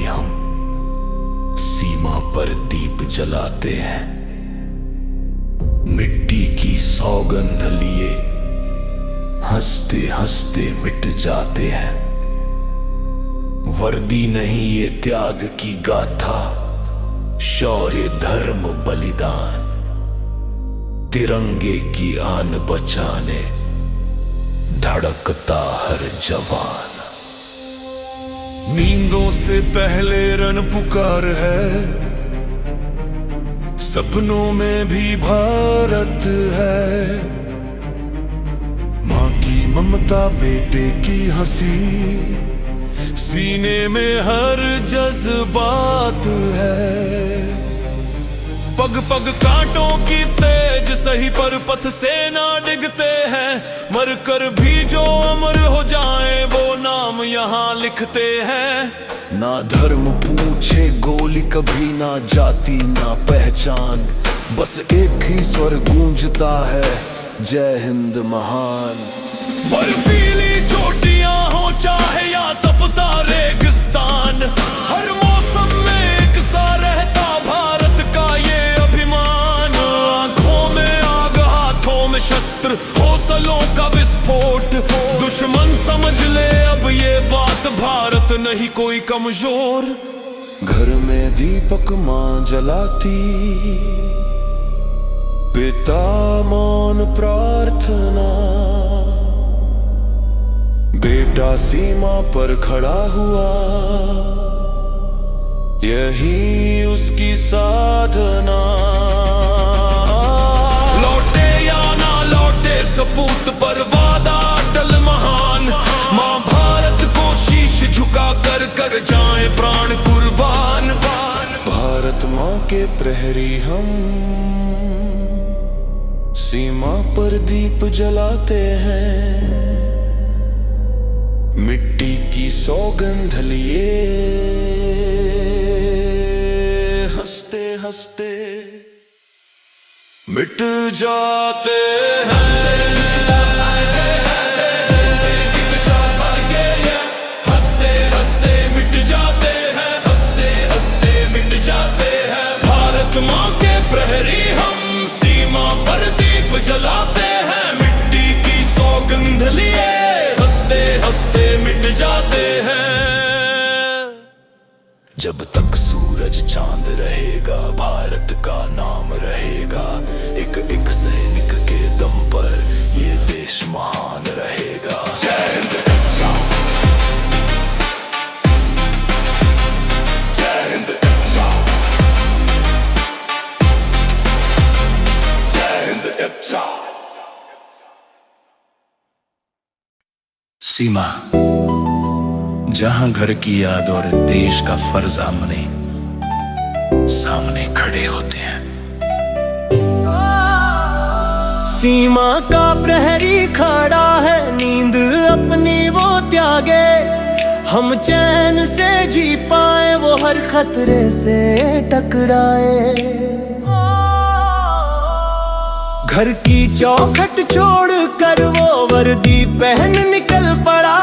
हम सीमा पर दीप जलाते हैं। मिट्टी की सौगंध लिए हंसते हंसते मिट जाते हैं। वर्दी नहीं ये त्याग की गाथा, शौर्य धर्म बलिदान, तिरंगे की आन बचाने धड़कता हर जवान। नींदों से पहले रण पुकार है, सपनों में भी भारत है। माँ की ममता, बेटे की हंसी, सीने में हर जज्बात है। पग पग कांटों की सेज सही पर पथ से ना डिगते हैं। मरकर भी जो अमर हो जाए वो नाम यहाँ लिखते हैं। ना धर्म पूछे गोली कभी, ना जाति ना पहचान, बस एक ही स्वर गूंजता है, जय हिंद महान। बर्फीली चोटियां हो चाहे या तपता रेगिस्तान, हर मौसम में एक सा रहता भारत का ये अभिमान। आंखों में आग, हाथों में शस्त्र, हौसलों का विस्फोट। दुश्मन समझ ले अब ये बात, भारत नहीं कोई कमजोर। घर में दीपक माँ जलाती, पिता मौन प्रार्थना, बेटा सीमा पर खड़ा हुआ, यही उसकी साधना। लौटे या ना लौटे सपूत पर वादा अटल महान। माँ भारत को शीश झुका कर कर जाए प्राण कुर्बान। भारत माँ के प्रहरी हम सीमा पर दीप जलाते हैं। मिट्टी की सौगंध लिए हंसते हंसते मिट जाते हैं। हंसते हंसते मिट जाते हैं, हंसते हंसते मिट जाते हैं। भारत माँ के प्रहरी हम सीमा पर दीप जलाते हैं। मिट्टी की सौगंध लिए हंसते हंसते मिट जाते हैं। जब तक सूरज चांद रहेगा, भारत का नाम रहेगा। एक एक सैनिक के दम पर ये देश महान रहेगा। जय हिंद, जय हिंद, जय हिंद। सीमा, जहां घर की याद और देश का फर्ज आमने सामने खड़े होते हैं। सीमा का प्रहरी खड़ा है, नींद अपनी वो त्यागे। हम चैन से जी पाए, वो हर खतरे से टकराए। घर की चौखट छोड़ कर वो वर्दी पहन निकल पड़ा।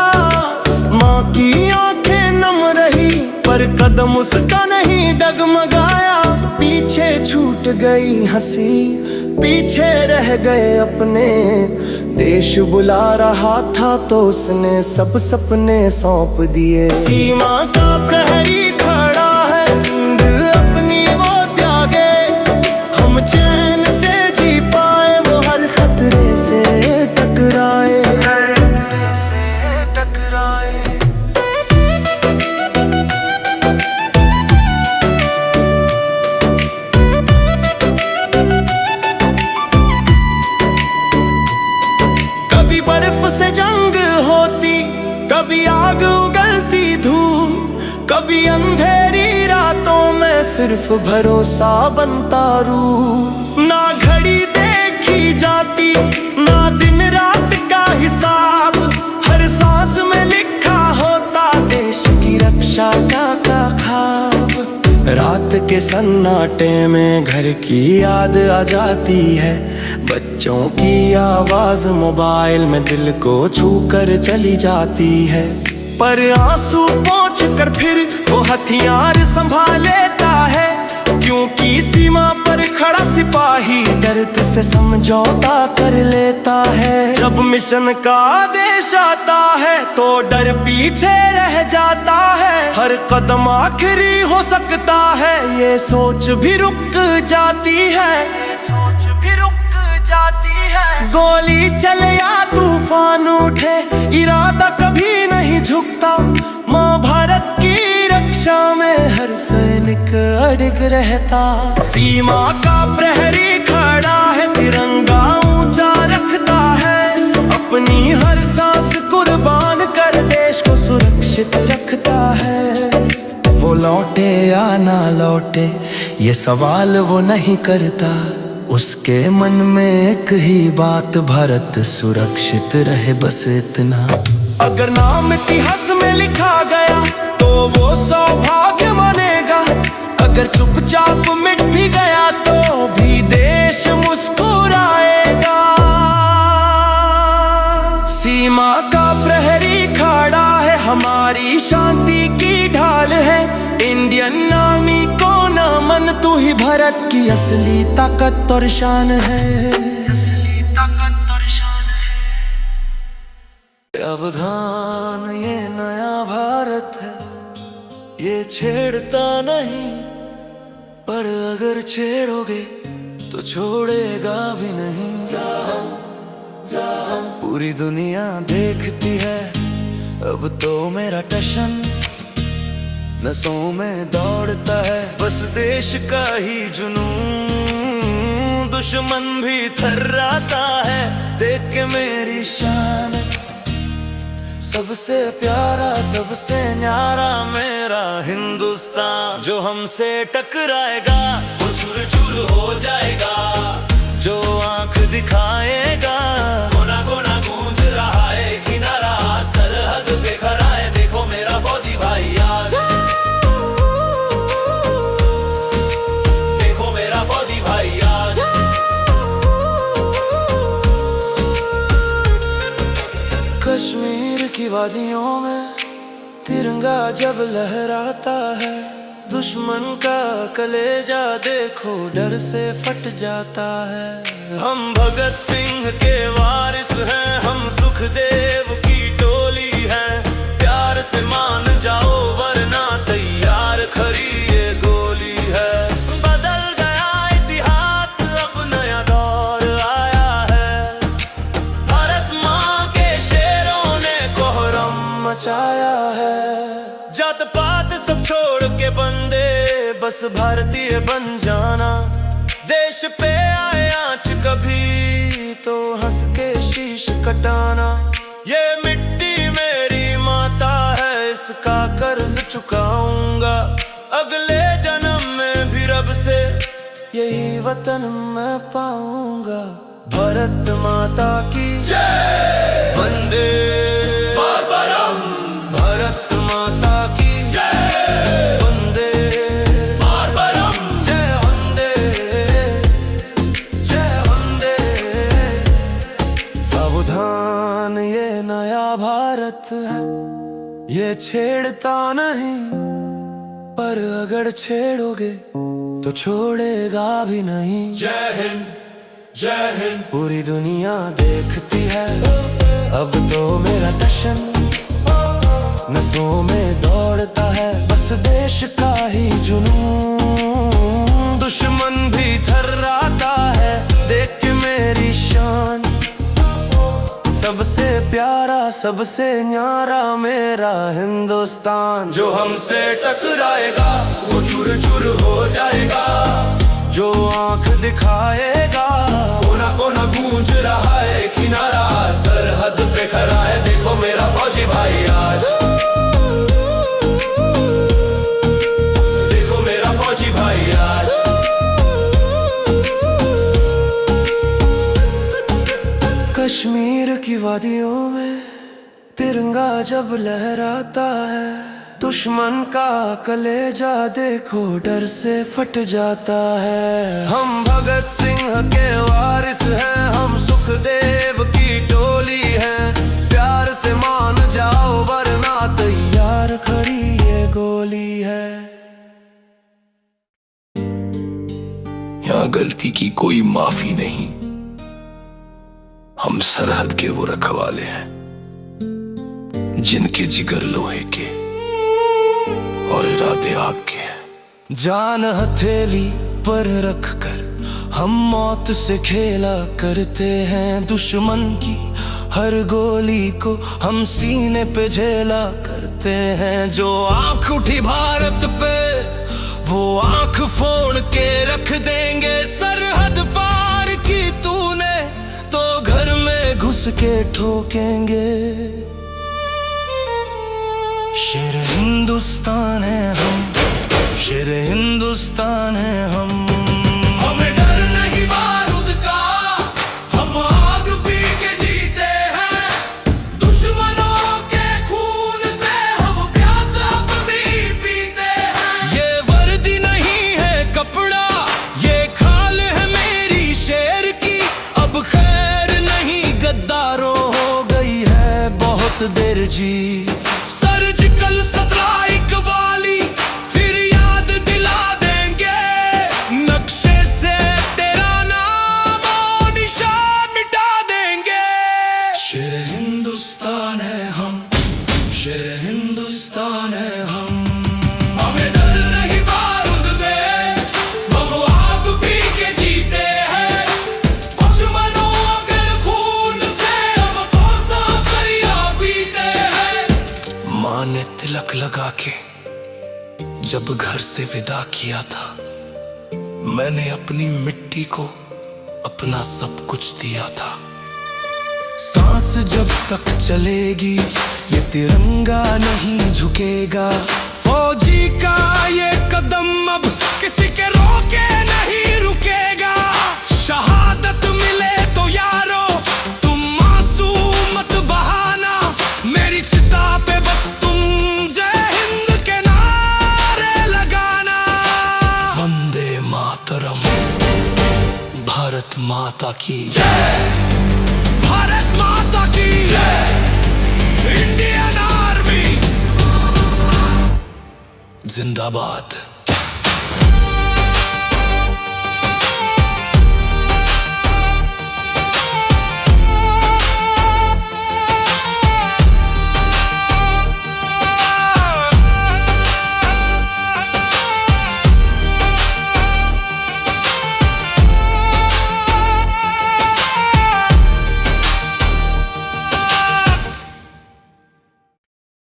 माँ की आंखें नम रही पर कदम उसका नहीं डगमगाया। पीछे छूट गई हंसी, पीछे रह गए अपने। देश बुला रहा था तो उसने सब सपने सौंप दिए। सीमा का प्रहरी खड़ा है, नींद अपनी वो त्यागे। हम चैन से जी पाए, वो हर खतरे से टकराए। कभी बर्फ से जंग होती, कभी आग उगलती धूप, कभी अंधेरी रातों में सिर्फ भरोसा बनता रूप। ना घड़ी देखी जाती, ना दिन रात का हिसाब, हर सांस में लिखा होता देश की रक्षा का ख्वाब। रात के सन्नाटे में घर की याद आ जाती है। बच्चों की आवाज मोबाइल में दिल को छू कर चली जाती है। पर आंसू पोंछ कर फिर वो हथियार संभाल लेता है, क्योंकि सीमा पर खड़ा सिपाही दर्द से समझौता कर लेता है। जब मिशन का आदेश आता है तो डर पीछे रह जाता है, हर कदम आखिरी हो सकता है, ये सोच भी रुक जाती है, गोली चले या तूफान उठे इरादा कभी नहीं झुकता। माँ भारत की रक्षा में हर सैनिक अड़िग रहता। सीमा का प्रहरी खड़ा है, तिरंगा ऊंचा रखता है, अपनी हर सांस कुर्बान कर देश को सुरक्षित रखता है। वो लौटे या ना लौटे ये सवाल वो नहीं करता, उसके मन में एक ही बात, भारत सुरक्षित रहे बस इतना। अगर नाम इतिहास में लिखा गया तो वो सौभाग्य मानेगा, अगर चुपचाप मिट भी गया तो भी देश मुस्कुराएगा। सीमा का प्रहरी खड़ा है, हमारी शांति की ढाल है, इंडियन आर्मी को नमन, तू ही भारत की असली ताकत और शान है, असली ताकत और शान है। अवधान ये नया भारत है, ये छेड़ता नहीं, पर अगर छेड़ोगे तो छोड़ेगा भी नहीं। पूरी दुनिया देखती है अब तो मेरा टशन, नसों में दौड़ता है बस देश का ही जुनून। दुश्मन भी थर्राता है देख के मेरी शान, सबसे प्यारा सबसे न्यारा मेरा हिंदुस्तान। जो हमसे टकराएगा वो चूर चूर हो जाएगा, जो आंख दिखाएगा कोना कोना गूंज रहा है किनारा, सरहद पे खड़ा है देखो मेरा फौजी भाई आज, देखो मेरा फौजी भाई आज। कश्मीर की वादियों में तिरंगा जब लहराता है, दुश्मन का कलेजा देखो डर से फट जाता है। हम भगत सिंह के वारिस हैं, हम सुखदेव की टोली हैं, प्यार से मान जाओ वरना तैयार खड़ी ये गोली है। बदल गया इतिहास अब नया दौर आया है, भारत माँ के शेरों ने कोहरम मचाया है। जात पात सब छोड़ के बंदे बस भारतीय बन जाना, देश पे आए आँच कभी तो हंस के शीश कटाना। ये मिट्टी मेरी माता है इसका कर्ज चुकाऊंगा, अगले जन्म में भी रब से यही वतन मैं पाऊंगा। भारत माता की जय, वंदे मातरम, भारत माता की जय, वंदे मातरम, जय वंदे, जय वंदे। सावधान ये नया भारत है, ये छेड़ता नहीं, पर अगर छेड़ोगे तो छोड़ेगा भी नहीं। जय हिंद जय हिंद। पूरी दुनिया देखती है अब तो मेरा टशन, नसों में दौड़ता है बस देश का ही जुनून। दुश्मन भी थर्राता है देख के मेरी शान, सबसे प्यारा सबसे न्यारा मेरा हिंदुस्तान। जो हमसे टकराएगा वो चूर चूर हो जाएगा, जो आंख दिखाएगा कोना कोना गूंज रहा है किनारा, सरहद पे खड़ा है देखो मेरा फौजी भाई आज, देखो मेरा फौजी भाई आज। कश्मीर की वादियों में तिरंगा जब लहराता है, दुश्मन का कलेजा देखो डर से फट जाता है। हम भगत सिंह के वारिस हैं, हम सुखदेव की टोली हैं, प्यार से मान जाओ वरना है। यहाँ गलती की कोई माफी नहीं, हम सरहद के वो रखवाले हैं जिनके जिगर लोहे के और इरादे आग के हैं। जान हथेली पर रखकर हम मौत से खेला करते हैं, दुश्मन की हर गोली को हम सीने पे झेला करते हैं। जो आंख उठी भारत पे वो आंख फोड़ के रख देंगे, सरहद पार की तूने तो घर में घुस के ठोकेंगे। शेर हिंदुस्तान है हम, शेर हिंदुस्तान है हम। हमें डर नहीं बारूद का, हम आग पी के जीते हैं। दुश्मनों के खून से हम प्यास अपनी पीते हैं। ये वर्दी नहीं है कपड़ा, ये खाल है मेरी शेर की। अब खैर नहीं गद्दारों, हो गई है बहुत देर जी। सर्जिकल स्ट्राइक वाली फिर याद दिला देंगे, नक्शे से तेरा नाम और निशान मिटा देंगे। शेर हिंदुस्तान है हम, शेर हिंदुस्तान है हम। हमें डर नहीं बारूद दे, हम आग पी के जीते हैं। दुश्मनों के खून से हम कोसा दरिया पीते हैं। माँ ने तिलक लगा के जब घर से विदा किया था, मैंने अपनी मिट्टी को अपना सब कुछ दिया था। सांस जब तक चलेगी ये तिरंगा नहीं झुकेगा। फौजी का ये कदम अब किसी के रोके नहीं रुकेगा। शहादत मिले तो यारो तुम मासूम मत बहाना, मेरी चिता पे बस तुम जय हिंद के नारे लगाना। वंदे मातरम, भारत माता की जय, भारत माता की जय, इंडियन आर्मी जिंदाबाद।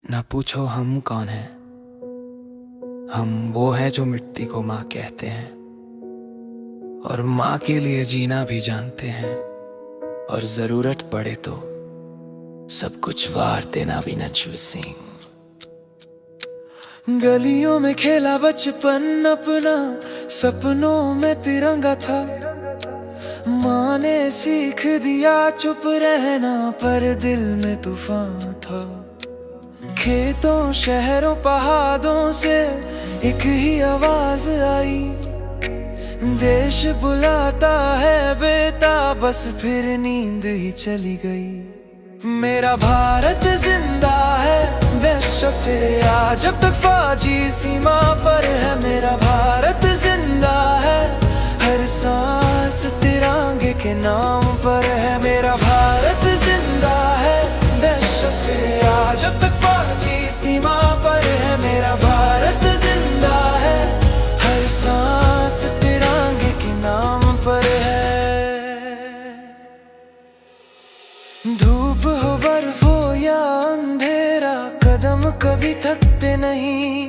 ना पूछो हम कौन हैं, हम वो हैं जो मिट्टी को माँ कहते हैं, और माँ के लिए जीना भी जानते हैं, और जरूरत पड़े तो सब कुछ वार देना भी न सिंह। गलियों में खेला बचपन अपना, सपनों में तिरंगा था। माँ ने सीख दिया चुप रहना, पर दिल में तूफान था। खेतों शहरों पहाड़ों से एक ही आवाज आई, देश बुलाता है बेटा, बस फिर नींद ही चली गई। मेरा भारत जिंदा है वैश्य से आज, जब तक फौजी सीमा पर है। मेरा भारत जिंदा है, हर सांस तिरंगे के नाम पर है। मेरा भारत जिंदा है वैश्य से आज, जब तक फौजी सीमा पर है। मेरा भारत जिंदा है, हर सांस तिरंगे के नाम पर है। धूप हो बर्फ हो या अंधेरा, कदम कभी थकते नहीं।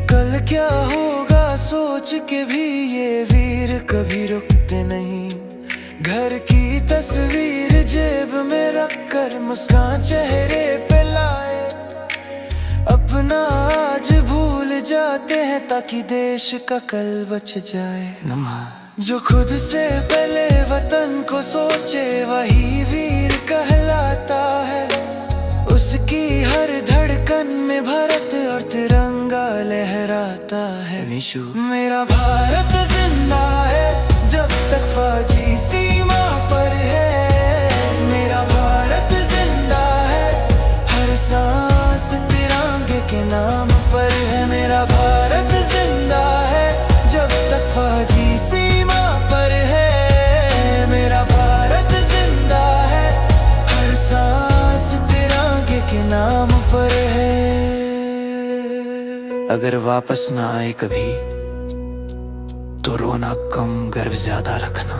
कल क्या होगा सोच के भी ये वीर कभी रुकते नहीं। घर की तस्वीर जेब में रखकर मुस्कान चेहरे पे लाए, अपना आज भूल जाते हैं ताकि देश का कल बच जाए। जो खुद से पहले वतन को सोचे वही वीर कहलाता है। उसकी हर धड़कन में भारत और तिरंगा लहराता है। मेरा भारत जिंदा है जब तक फौजी सीमा पर है। मेरा भारत जिंदा है, हर सांस तिरंगे के नाम पर है। मेरा भारत अगर वापस ना आए कभी तो रोना कम गर्व ज्यादा रखना।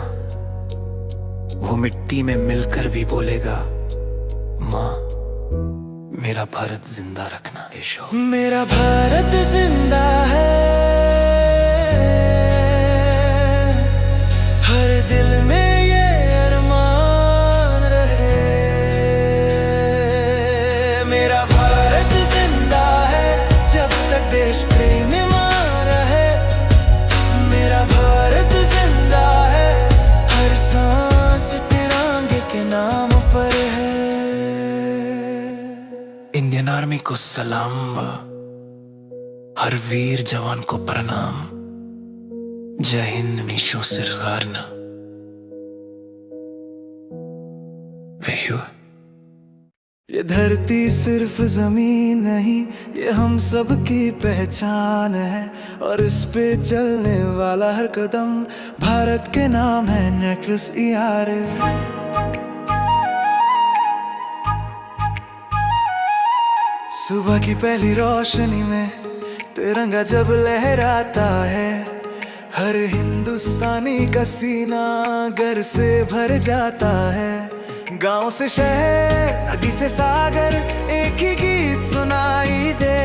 वो मिट्टी में मिलकर भी बोलेगा माँ मेरा भारत जिंदा रखना। यशो मेरा भारत जिंदा है, हर दिल में ये अरमान रहे। मेरा भारत जिंदा है जब तक देश प्रेम में रहे। मेरा भारत जिंदा है, हर सांस तिरंगे के नाम पर है। इंडियन आर्मी को सलाम बा, हर वीर जवान को प्रणाम। जय हिंद मीशो सिरगारना। ये धरती सिर्फ जमीन नहीं, ये हम सब की पहचान है। और इस पे चलने वाला हर कदम भारत के नाम है नेकलेस यार। सुबह की पहली रोशनी में तिरंगा जब लहराता है, हर हिंदुस्तानी का सीना गर्व से भर जाता है। गांव से शहर, नदी से सागर, एक ही गीत सुनाई दे।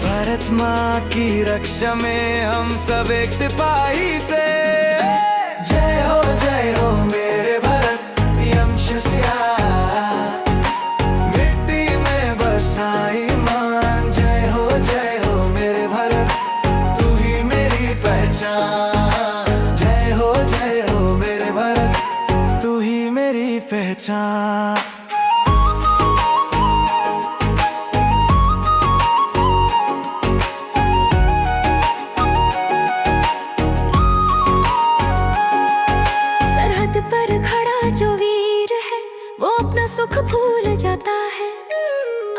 भारत माँ की रक्षा में हम सब एक सिपाही से। जय हो मेरे भारत यश सिया, मिट्टी में बसाई मान। जय हो मेरे भारत, तू ही मेरी पहचान। जय हो मेरे भारत, तू ही मेरी पहचान। सरहद पर खड़ा जो वीर है वो अपना सुख भूल जाता है।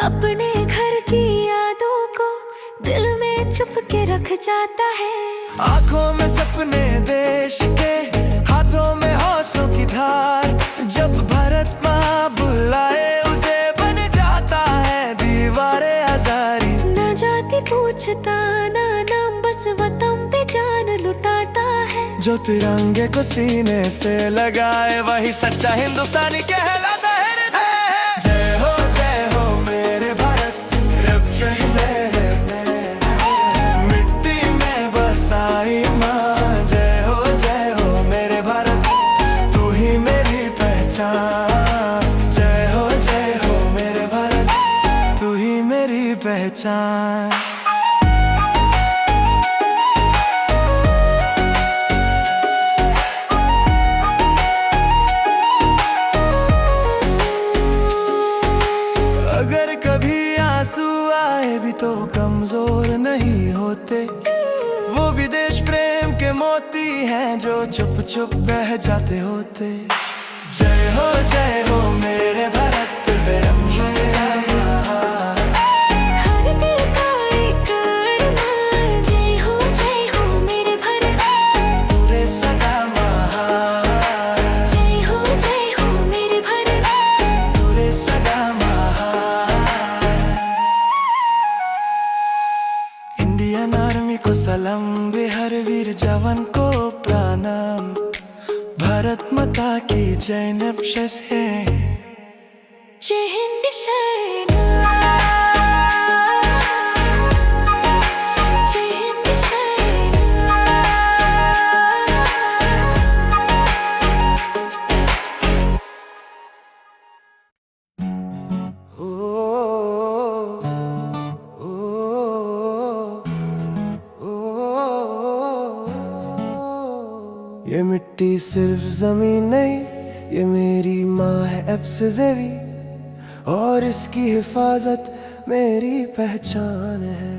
अपने घर की यादों को दिल में छुप के रख जाता है। आंखों में सपने देश के, हाथों में हौसलों की धार। जब भारत माँ बुलाए उसे बन जाता है दीवारे आजारी। ना जाति पूछता ना नाम, बस वतन पे जान लुटाता है। जो तिरंगे को सीने से लगाए वही सच्चा हिंदुस्तानी कहलाता है। जय हो मेरे भारत रब से मिट्टी में बसाई माँ। जय हो मेरे भारत, तू ही मेरी पहचान। जय हो मेरे भारत, तू ही मेरी पहचान। अगर कभी आंसू आए भी तो वो कमजोर नहीं होते। वो भी देश प्रेम के मोती हैं जो चुप चुप बह जाते होते। जय हो मेरे भारत हर दिल का एक अरमान। जय हो मेरे भारत, पूरे सदा महान। जय हो मेरे भारत। पूरे सदा महान। इंडियन आर्मी को सलाम बे, हर वीर जवान को प्रणाम। भारत माता की जय नब्शस है। जय हिंद सेना, जय हिंद सेना। ये मिट्टी सिर्फ जमीन नहीं, ये मेरी माँ है अब से ज़ेवी। और इसकी हिफाजत मेरी पहचान है।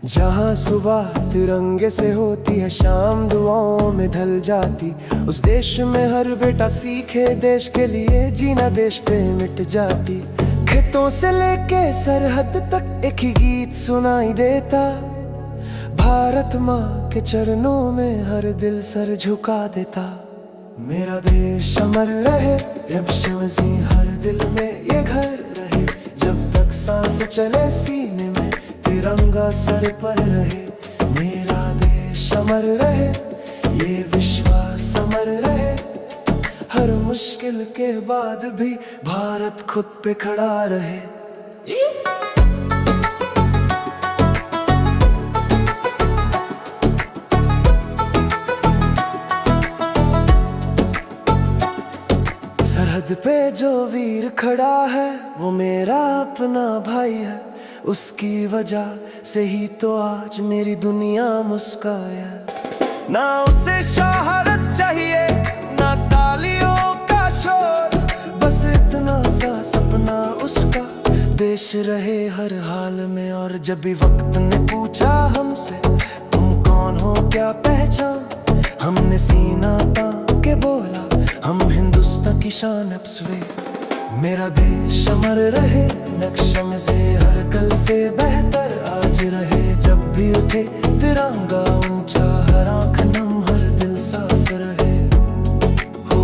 जहाँ सुबह तिरंगे से होती है शाम दुआओं में ढल जाती। उस देश में हर बेटा सीखे देश के लिए जीना, देश पे मिट जाती। खेतों से लेके सरहद तक एक ही गीत सुनाई देता। भारत माँ के चरणों में हर दिल सर झुका देता। मेरा देश अमर रहे, रब शिवजी हर दिल में ये घर रहे। जब तक सांस चले सीने में तिरंगा सर पर रहे, मेरा देश अमर रहे, ये विश्वास अमर रहे। हर मुश्किल के बाद भी भारत खुद पे खड़ा रहे। सरहद पे जो वीर खड़ा है वो मेरा अपना भाई है, उसकी वजह से ही तो आज मेरी दुनिया मुस्काए। ना उसे शोहरत चाहिए ना तालियों का शोर, बस इतना सा सपना उसका, देश रहे हर हाल में। और जब भी वक्त ने पूछा हमसे तुम कौन हो क्या पहचान, हमने सीना तान के बोला हम हिंदुस्तान की शान अप्सवे। मेरा देश अमर रहे, नक्शे से हर कल से बेहतर आज रहे। जब भी उठे तिरंगा ऊंचा, हर आंख नम हर दिल साफ रहे। हो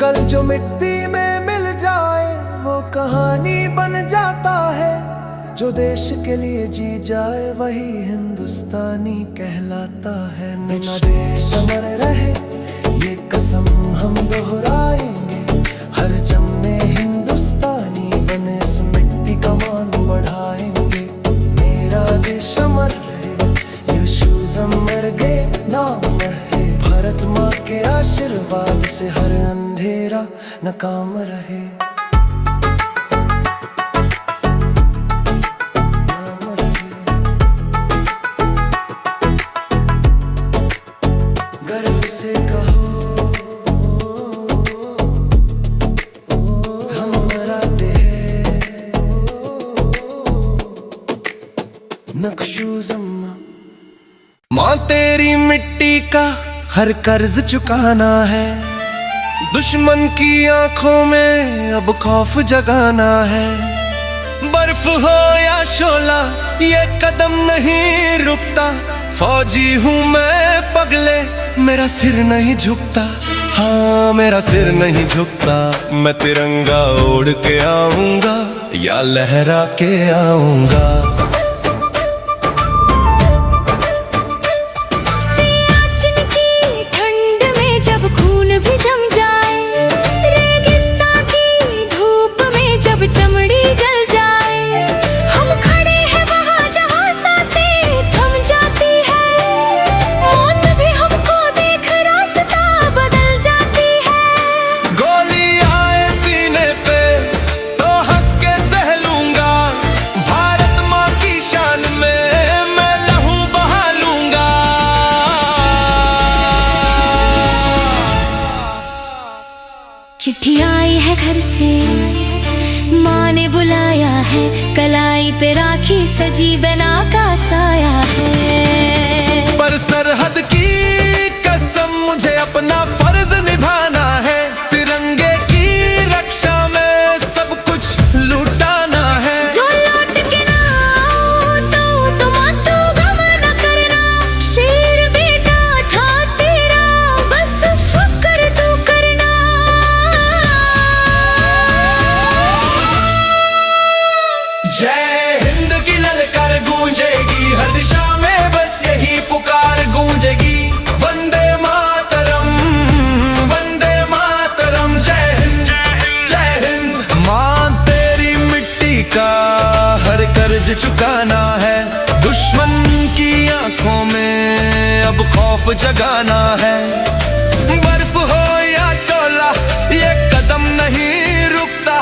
कल जो मिट्टी में मिल जाए वो कहानी बन जाता है, जो देश के लिए जी जाए वही हिंदुस्तानी कहलाता है। मेरा देश अमर रहे ये कसम हम दोहराएंगे, हर जन्मे हिंदुस्तानी बने इस मिट्टी का मान बढ़ाएंगे। मेरा देश अमर रहे, यीशु मर गए नाम रहे, भारत माँ के आशीर्वाद से हर अंधेरा नाकाम रहे। से कहो हम मराठे नक्शुज़म्मा। माँ तेरी मिट्टी का हर कर्ज चुकाना है, दुश्मन की आंखों में अब खौफ जगाना है। बर्फ हो या शोला ये कदम नहीं रुकता, फौजी हूँ मैं पगले मेरा सिर नहीं झुकता। हाँ मेरा सिर नहीं झुकता, मैं तिरंगा ओढ़ के आऊंगा या लहरा के आऊंगा। सियाचिन की ठंड में जब खून भी जम जाए, रेगिस्तान की धूप में जब चमड़ी जल जाए, हम खड़े हैं वहाँ जहाँ सांसें थम जाती है। मौत भी हमको देख रास्ता बदल जाती है। गोली आए सीने पे तो हंस के सह लूंगा, भारत माँ की शान में मैं लहू बहा लूंगा। चिट्ठी आई है घर से, माँ ने बुलाया है, कलाई पे राखी सजी बना का साया है। पर सरहद की कसम मुझे अपना फर्ज निभाना है, तिरंगे की रक्षा में सब कुछ लुटाना है। जो लौट के ना आओ तो तू गम न करना, शेर बेटा था तेरा बस फक्र तू करना। जय हिंद की ललकार गूंजेगी, हर दिशा में बस यही पुकार गूंजेगी। वंदे मातरम, वंदे मातरम, जय हिंद, जय हिंद। माँ तेरी मिट्टी का हर कर्ज चुकाना है, दुश्मन की आंखों में अब खौफ जगाना है। बर्फ हो या शोला ये कदम नहीं रुकता,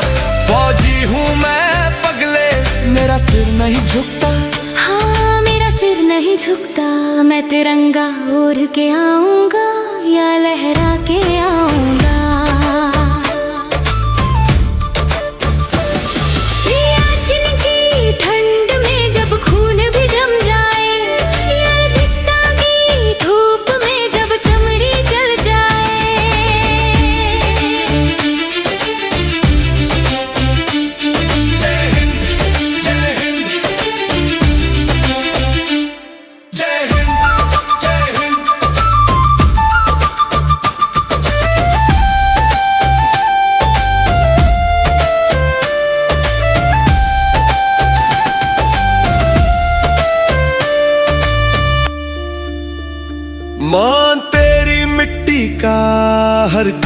फौजी हूँ मैं पगले मेरा सिर नहीं झुकता। हाँ मेरा सिर नहीं झुकता, मैं तिरंगा ओढ़ के आऊंगा या लहरा के आऊंगा। सियाचिन की ठंड में जब खून भी जम जाए, रेगिस्तान की धूप में जब चमड़ी जल जाए, जय हिंद, जय हिंद, जय हिंद, जय हिंद।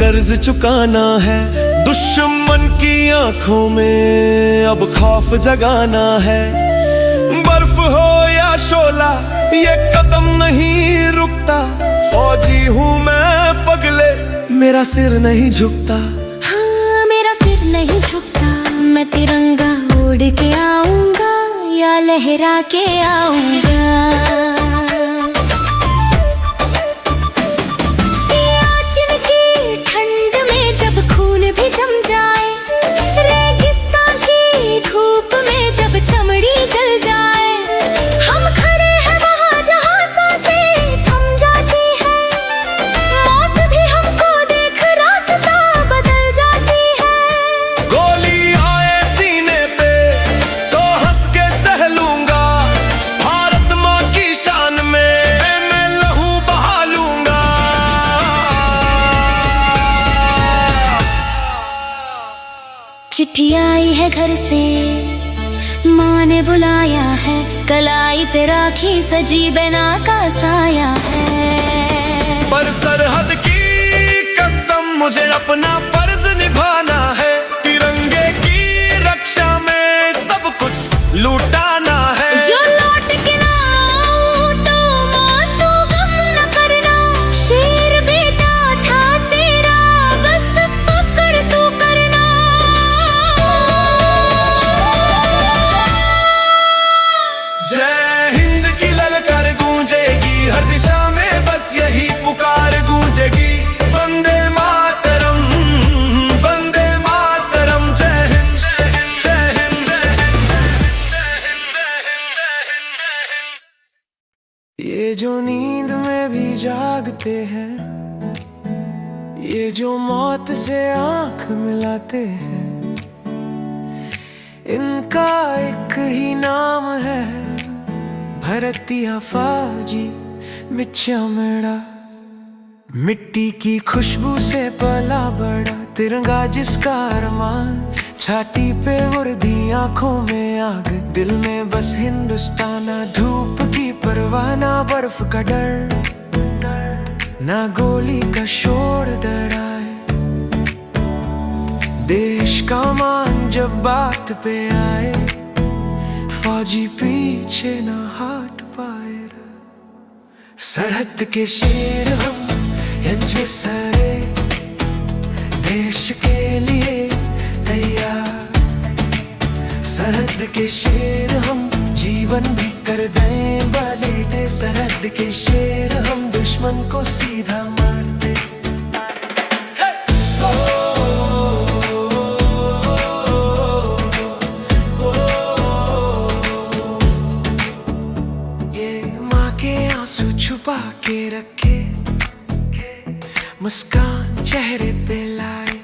कर्ज चुकाना है। दुश्मन की आंखों में अब खौफ जगाना है। बर्फ हो या शोला ये कदम नहीं रुकता। फौजी हूँ मैं पगले, मेरा सिर नहीं झुकता। हाँ, मेरा सिर नहीं झुकता। मैं तिरंगा उड़ के आऊंगा या लहरा के आऊंगा। सियाचिन की ठंड में जब खून भी जम जाए, रेगिस्तान की धूप में जब चमड़ी जल जाए, हम खड़े हैं वहाँ जहाँ सांसें थम जाती हैं। मौत भी हमको देख रास्ता बदल जाती है। गोली आए सीने पे तो हंस के सह लूंगा। भारत माँ की शान में मैं लहू बहा लूंगा। चिट्ठी आई है घर से, माँ ने बुलाया है। कलाई पे राखी सजी बना का साया है। पर सरहद की कसम मुझे अपना फर्ज निभाना है। तिरंगे की रक्षा में सब कुछ लूटाना है। जो लौट के ना आऊं तो माँ तू गम न करना। शेर बेटा था तेरा, बस फक्र तू करना। जय हिंद की ललकार गूंजेगी हर दिशा में, बस यही पुकार गूंजेगी। वंदे मातरम, वंदे मातरम। जय हिंद, जय हिंद, ये जो नींद में भी जागते हैं, ये जो मौत से आंख मिलाते हैं, इनका एक ही नाम है भरतिया फाजी मिच्छा मेरा। मिट्टी की खुशबू से पला बड़ा तिरंगा जिसका अरमान। छाती पे वर्दी आंखों में आग, दिल में बस हिंदुस्ताना। धूप की परवाह ना बर्फ का डर, ना गोली का शोर डराए। देश का मान जब बात पे आए, फौजी पीछे ना हट पाए। सरहद के शेर हम यंजे सरे, देश के लिए तैयार। सरहद के शेर हम जीवन भी कर दें बलिदान। सरहद के शेर हम दुश्मन को सीधा मारते। छुपा के रखे, मुस्कान चेहरे पे लाए।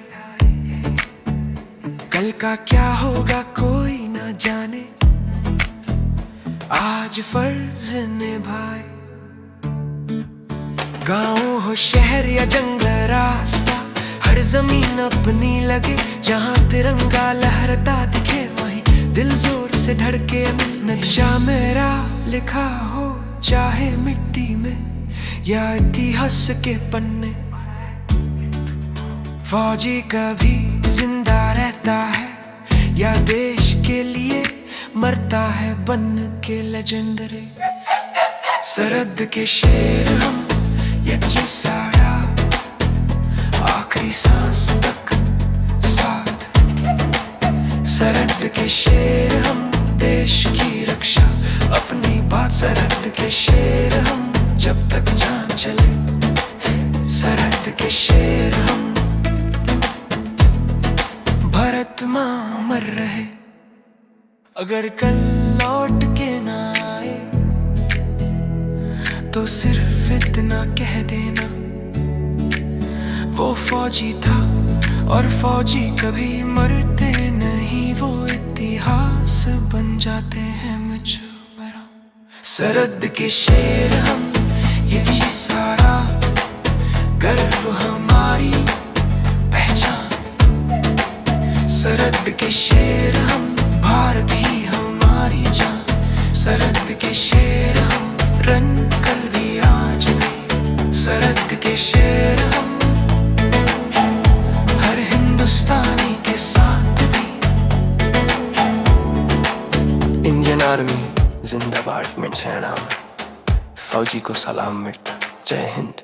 कल का क्या होगा कोई ना जाने, आज फर्ज निभाए। गाँव हो शहर या जंगल रास्ता, हर जमीन अपनी लगे। जहाँ तिरंगा लहरता दिखे वहीं दिल जोर से धड़के। नक्शा मेरा लिखा हो चाहे मिट्टी में या इतिहास के पन्ने, फौजी कभी जिंदा रहता है या देश के लिए मरता है बन के लेजेंडरी। सरहद के शेर हम यज्ञ साया, आखिरी सांस तक साथ। सरहद के शेर हम देश की रक्षा, अपनी बात। सरहद के शेर हम जब तक जान चले। सरहद के शेर हम, भारत माँ मर रहे। अगर कल लौट के ना आए तो सिर्फ इतना कह देना, वो फौजी था और फौजी कभी मरते नहीं। वो इतिहास बन जाते हैं मुझ मेरा। सरहद के शेर हम ये सारा गर्व हमारी पहचान। सरहद के शेर हम, भारत ही हमारी जान। सरहद के शेर हम, रन कल भी आज भी। सरहद के शेर हम, आर्मी जिंदाबाद मिट सेना में, फौजी को सलाम मिटता। जय हिंद।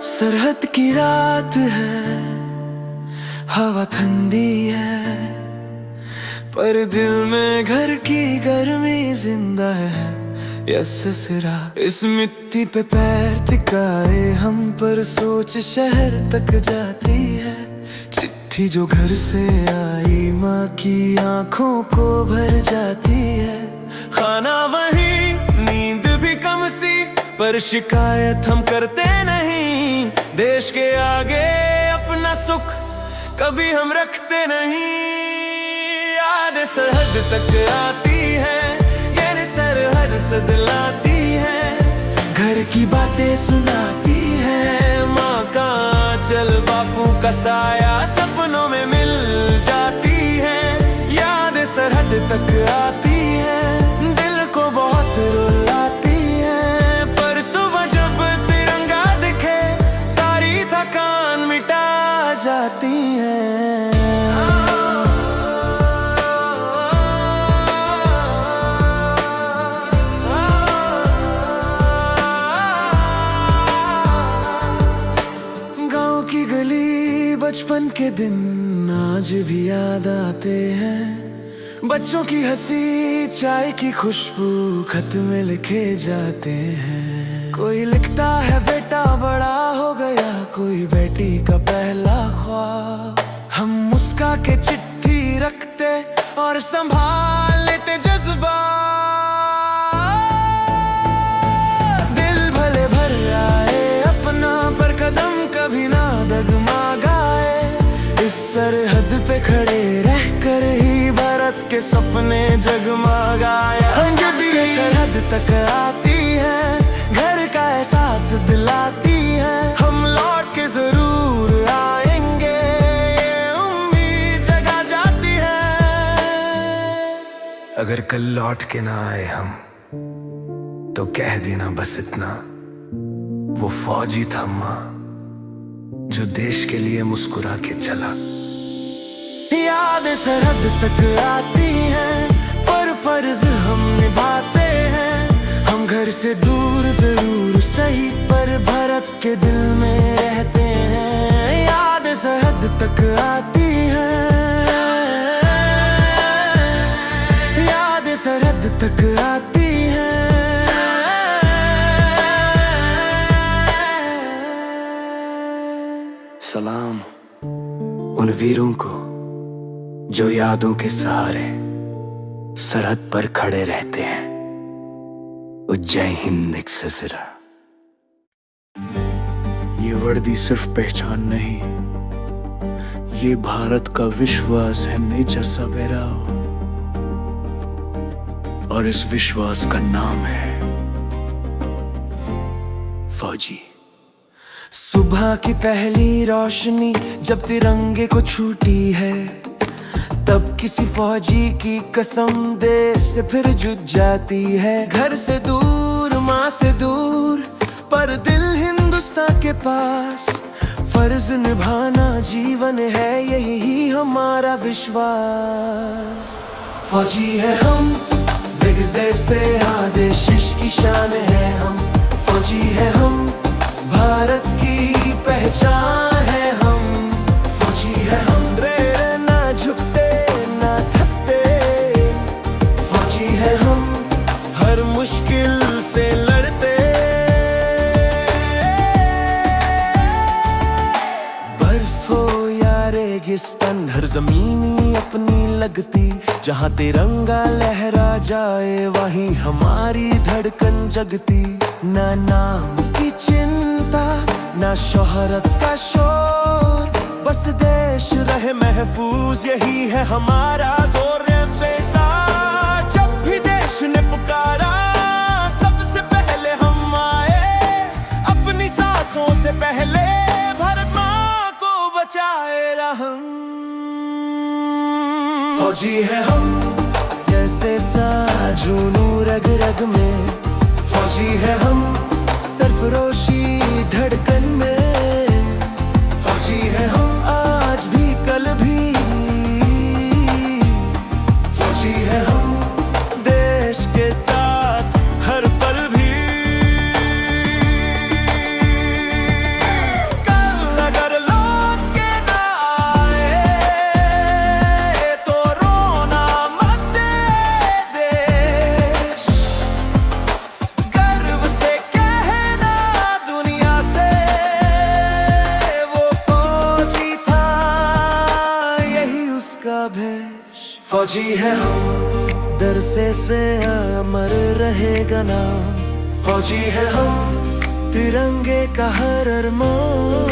सरहद की रात है, हवा ठंडी है, पर दिल में घर की गर्मी जिंदा है। यस सिरा इस मिट्टी पे पैर टिकाए हम, पर सोच शहर तक जाती है। चिट्ठी जो घर से आई माँ की आंखों को भर जाती है। खाना वही, नींद भी कम सी, पर शिकायत हम करते नहीं। देश के आगे अपना सुख कभी हम रखते नहीं। याद सरहद तक आती है, यानी सरहद से दिलाती है। घर की बातें सुनाती है, माँ का आंचल बापू का साया सपनों में मिल जाती है। याद सरहद तक आती है, दिल को बहुत रुलाती है। पर सुबह जब तिरंगा दिखे, सारी थकान मिटा जाती है। गांव की गली, बचपन के दिन आज भी याद आते हैं। बच्चों की हंसी, चाय की खुशबू, खत में लिखे जाते हैं। कोई लिखता है बेटा बड़ा हो गया, कोई बेटी का पहला ख्वाब। हम मुस्का के चिट्ठी रखते और संभाल लेते जज्बा। दिल भले भर आए अपना, पर कदम कभी ना डगमगाए। इस सरहद पे खड़े रहकर ही भारत के सपने जगमगाए। से सरहद तक आती है, घर का एहसास दिलाती है। हम लौट के जरूर आएंगे, ये उम्मीद जगा जाती है। अगर कल लौट के ना आए हम, तो कह देना बस इतना, वो फौजी था माँ जो देश के लिए मुस्कुरा के चला। याद सरहद तक आती है, पर फर्ज हम निभाते हैं। हम घर से दूर जरूर सही, पर भारत के दिल में रहते हैं। याद सरहद तक आती है, याद सरहद तक आती है। सलाम उन वीरों को जो यादों के सहारे सरहद पर खड़े रहते हैं। जय हिंद एक सजरा। ये वर्दी सिर्फ पहचान नहीं, ये भारत का विश्वास है नेचा सवेरा, और इस विश्वास का नाम है फौजी। सुबह की पहली रोशनी जब तिरंगे को छूटी है, तब किसी फौजी की कसम देश से फिर जुट जाती है। घर से दूर, माँ से दूर, पर दिल हिंदुस्तान के पास। फर्ज निभाना जीवन है, यही हमारा विश्वास। फौजी है हम, बिग देश से आदेश की शान है हम। फौजी है हम, भारत की पहचान है हम। फौजी है हम, ना झुकते ना थकते। फौजी है हम, हर मुश्किल से लड़ते। बर्फ हो या रेगिस्तान, हर जमीनी अपनी लगती। जहाँ तिरंगा लहरा जाए, वहीं हमारी धड़कन जगती। ना नाम की चिंता, ना शोहरत का शोर, बस देश रहे महफूज, यही है हमारा जोर। जब भी देश ने पुकारा, सबसे पहले हम आए। अपनी सांसों से पहले भारत माँ को बचाए रहम। फौजी है हम, जैसे सा जुनून रग रग में। फौजी है हम सरफरोशी धड़कन में, फौजी है हम आज भी कल भी, फौजी है हम देश के साथ हर पल भी। कल अगर लौट के ना आए तो रोना मत देश, गर्व से कहना दुनिया से वो फौजी था, यही उसका भेष। फौजी है हम दरसे से अमर रहेगा नाम, फौजी है हम तिरंगे का हर अरमान,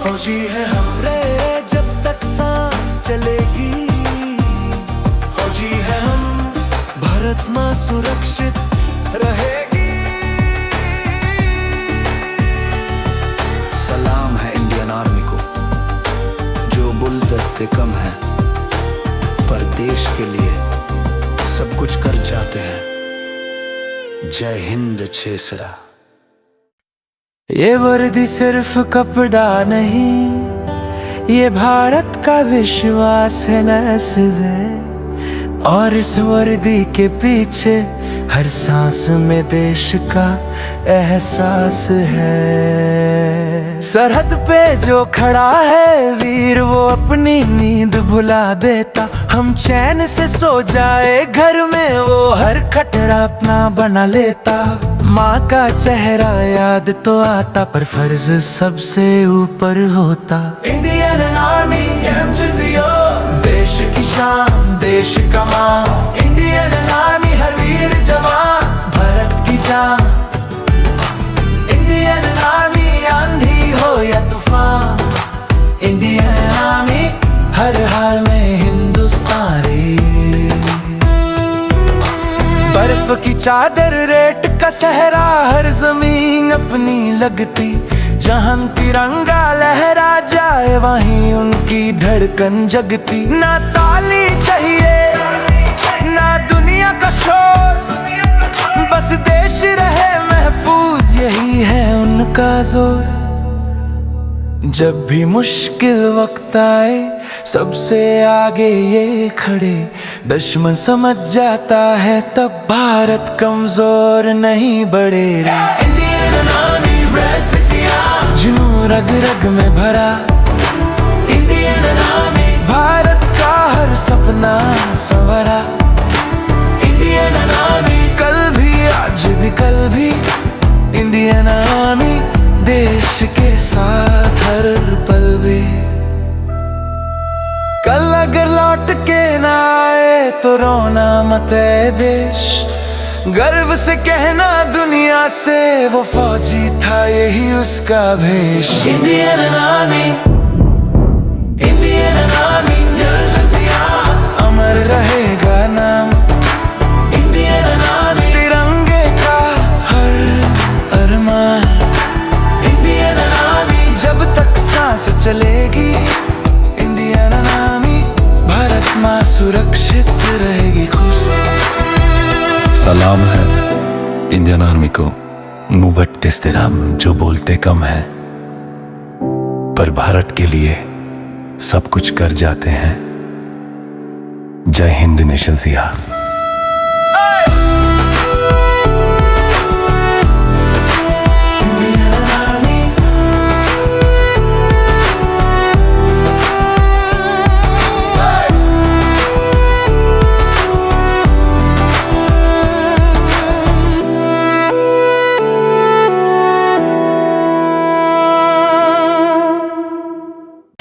फौजी है हम रे जब तक सांस चलेगी, फौजी है हम भारत माँ सुरक्षित रहेगी। सलाम है इंडियन आर्मी को, जो बुलंद कम है पर देश के लिए सब कुछ कर जाते हैं। जय हिंद छेसरा। ये वर्दी सिर्फ कपड़ा नहीं, ये भारत का विश्वास है नस्ज़े, और इस वर्दी के पीछे हर सांस में देश का एहसास है। सरहद पे जो खड़ा है वीर, वो अपनी नींद भुला देता, हम चैन से सो जाए घर में वो हर खटरा अपना बना लेता। माँ का चेहरा याद तो आता पर फर्ज सबसे ऊपर होता। इंडियन आर्मी देश की शान, देश का मान, इंडियन आर्मी हर वीर जवान, भारत की जान। इंडियन आर्मी आंधी हो या तूफान, इंडियन आर्मी हर हाल में हिंदुस्तानी। बर्फ की चादर रेत का सहरा, हर जमीन अपनी लगती, जहाँ तिरंगा लहरा जाए वहीं उनकी धड़कन जगती। ना ताली चाहिए ना दुनिया का शोर, बस देश रहे महफूज, यही है उनका जोर। जब भी मुश्किल वक्त आए सबसे आगे ये खड़े, दुश्मन समझ जाता है तब भारत कमजोर नहीं बढ़ेगा। इंडियन आर्मी जुनून रग रग में भरा, इंडियन आर्मी भारत का हर सपना संवरा। इंडियन आर्मी कल भी आज भी कल भी, इंडियन आर्मी देश के साथ हर पल भी। कल अगर लौट के ना आए तो रोना मत है देश, गर्व से कहना दुनिया से वो फौजी था, यही उसका भेष। इंडियन आर्मी, इंडियन आर्मी अमर रहेगा नाम, इंडियन आर्मी तिरंगे का हर अरमान। इंडियन आर्मी जब तक सांस चलेगी, इंडियन आर्मी भारत माँ सुरक्षित रहेगी खुश। सलाम है इंडियन आर्मी को, नुवट्टेस्तेराम जो बोलते कम है पर भारत के लिए सब कुछ कर जाते हैं। जय हिंद नेशन सिया।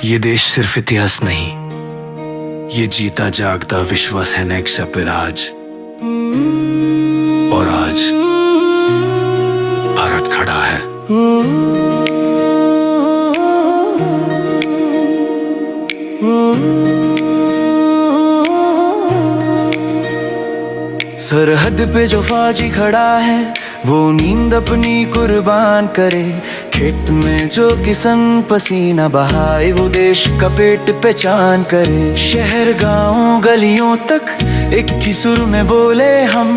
ये देश सिर्फ इतिहास नहीं, ये जीता जागता विश्वास है नेक्सा पर आज। और आज भारत खड़ा है। सरहद पे जो फौजी खड़ा है वो नींद अपनी कुर्बान करे, खेत में जो किसान पसीना बहाए वो देश का पेट पहचान करे। शहर गांव गलियों तक एक ही सुर में बोले हम,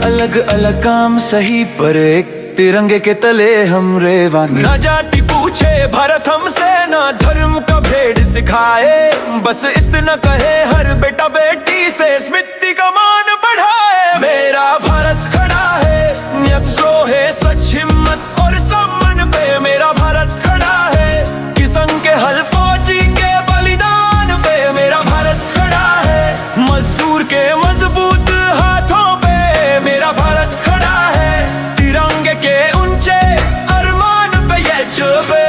अलग अलग काम सही पर एक तिरंगे के तले हम रेवान। ना जाति पूछे भारत हमसे, ना धर्म का भेद सिखाए, बस इतना कहे हर बेटा बेटी से स्मृति का मान बढ़ाए। मेरा भारत खड़ा है, न्यप्सो है सच हिम्मत और सम्मान पे। मेरा भारत खड़ा है, किसान के हल फौजी के बलिदान पे। मेरा भारत खड़ा है, मजदूर के मजबूत हाथों पे। मेरा भारत खड़ा है, तिरंगे के ऊंचे अरमान पे ये चुभे।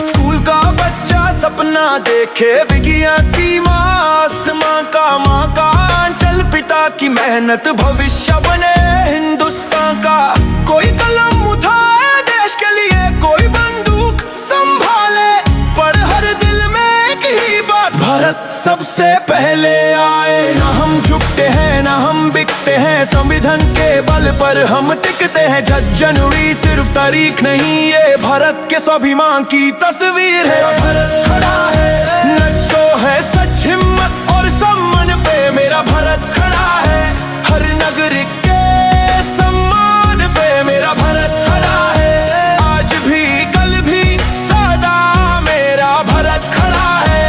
स्कूल का बच्चा सपना देखे विज्ञान सीमा आसमां का, माँ का आंचल पिता की मेहनत भविष्य बने हिंदुस्तान का। कोई कलम उठाए देश के लिए, कोई बंदूक संभाले, पर हर दिल में एक ही बात, भारत सबसे पहले आए। ना हम झुकते हैं ना हम बिकते हैं, संविधान के बल पर हम टिकते हैं। 10 जनवरी सिर्फ तारीख नहीं, ये भारत के स्वाभिमान की तस्वीर है। भारत खड़ा है, नक्शो है सच हिम्मत और सम्मान पे। मेरा भारत खड़ा है, हर नागरिक के सम्मान पे। मेरा भारत खड़ा है, आज भी कल भी सदा। मेरा भारत खड़ा है,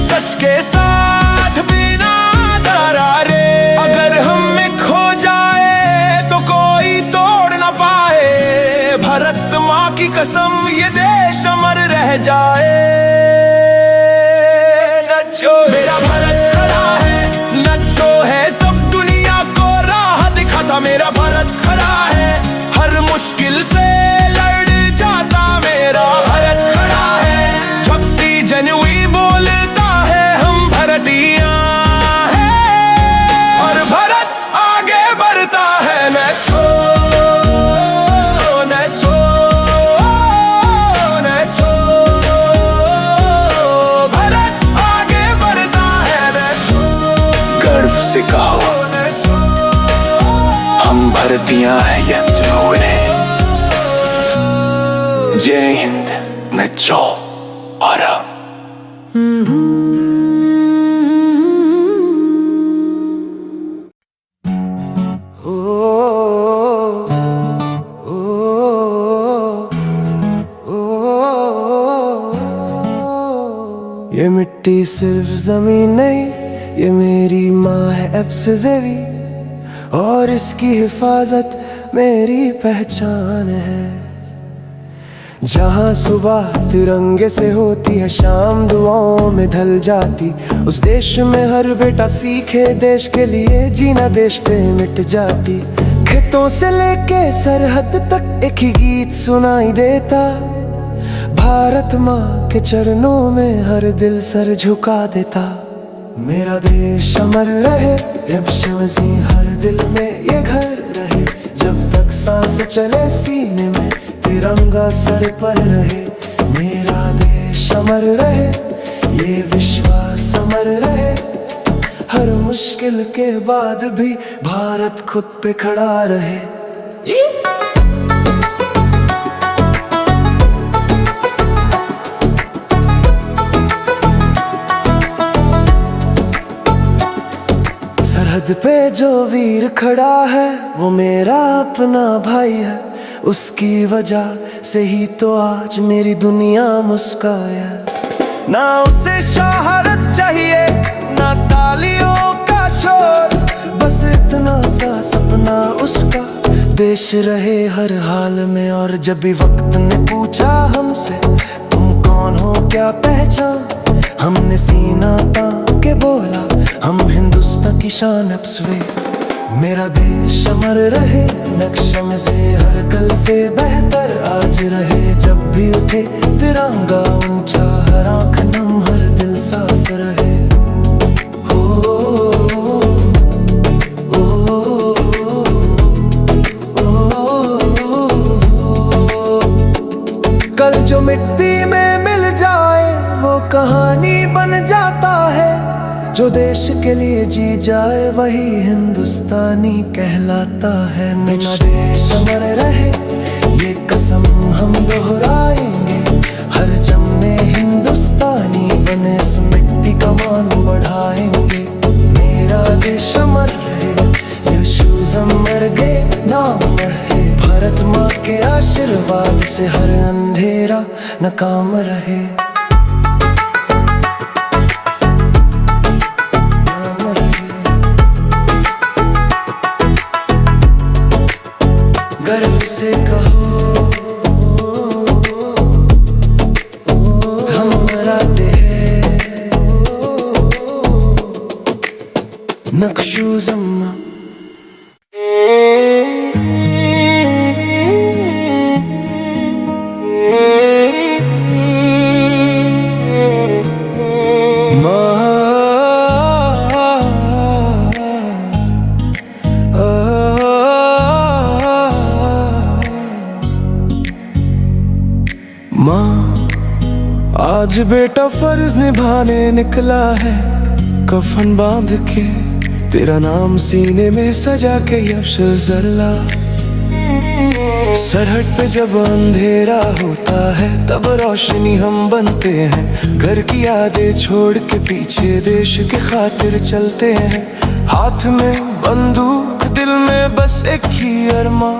सच के साथ बिना दरारे। अगर हम में खो जाए तो कोई तोड़ ना पाए। भारत माँ की कसम, ये देश अमर रह जाए। नचो मेरा भारत खड़ा है, नचो है सब दुनिया को राह दिखाता। मेरा भारत खड़ा है, हर मुश्किल से लड़ जाता। मेरा भारत खड़ा है, 26 जनवरी बोलता है हम भारतीय हैं, और भारत आगे बढ़ता है। नचो नचो नचो, भारत आगे बढ़ता है। नचो गर्व से कहो हम भारतीय हैं, जय हिंद। नचो और ये मिट्टी सिर्फ जमीन नहीं, ये मेरी माँ है एब्सजेवी, और इसकी हिफाजत मेरी पहचान है। जहाँ सुबह तिरंगे से होती है, शाम दुआओं में ढल जाती। उस देश में हर बेटा सीखे देश के लिए जीना, देश पे मिट जाती। खेतों से लेके सरहद तक एक ही गीत सुनाई देता। भारत माँ के चरणों में हर दिल सर झुका देता। मेरा देश अमर रहे, जब शमसी हर दिल में ये घर रहे। जब तक सांस चले सीने में, तिरंगा सर पर रहे। मेरा देश अमर रहे, ये विश्वास अमर रहे। हर मुश्किल के बाद भी भारत खुद पे खड़ा रहे। सरहद पे जो वीर खड़ा है, वो मेरा अपना भाई है। उसकी वजह से ही तो आज मेरी दुनिया मुस्काया। ना उसे शोहरत चाहिए, ना तालियों का शोर, बस इतना सा सपना उसका, देश रहे हर हाल में। और जब भी वक्त ने पूछा हमसे, तुम कौन हो क्या पहचान, हमने सीना तान के बोला, हम हिंदुस्तान की शान एब्सवे। मेरा देश अमर रहे, नक्शे से हर कल से बेहतर आज रहे। जब भी उठे तिरंगा ऊंचा, हर आँख नम हर दिल साफ रहे। कल जो मिट्टी में मिल जाए, वो कहानी बन जाता है। जो देश के लिए जी जाए, वही हिंदुस्तानी कहलाता है। मेरा देश अमर रहे, ये कसम हम दोहराएंगे। हर जम्मे हिंदुस्तानी बने, इस मिट्टी का मान बढ़ाएंगे। मेरा देश अमर रहे, मर्गे ना मरे, भारत माँ के आशीर्वाद से हर अंधेरा नाकाम रहे। गर्व से कहो हम मराठे हैं, नक्शू जम्मा। माँ, आज बेटा फर्ज निभाने निकला है, कफन बांध के तेरा नाम सीने में सजा के अफजल्ला। सरहद पे जब अंधेरा होता है तब रोशनी हम बनते हैं, घर की यादें छोड़ के पीछे देश की खातिर चलते हैं। हाथ में बंदूक दिल में बस एक ही अरमां,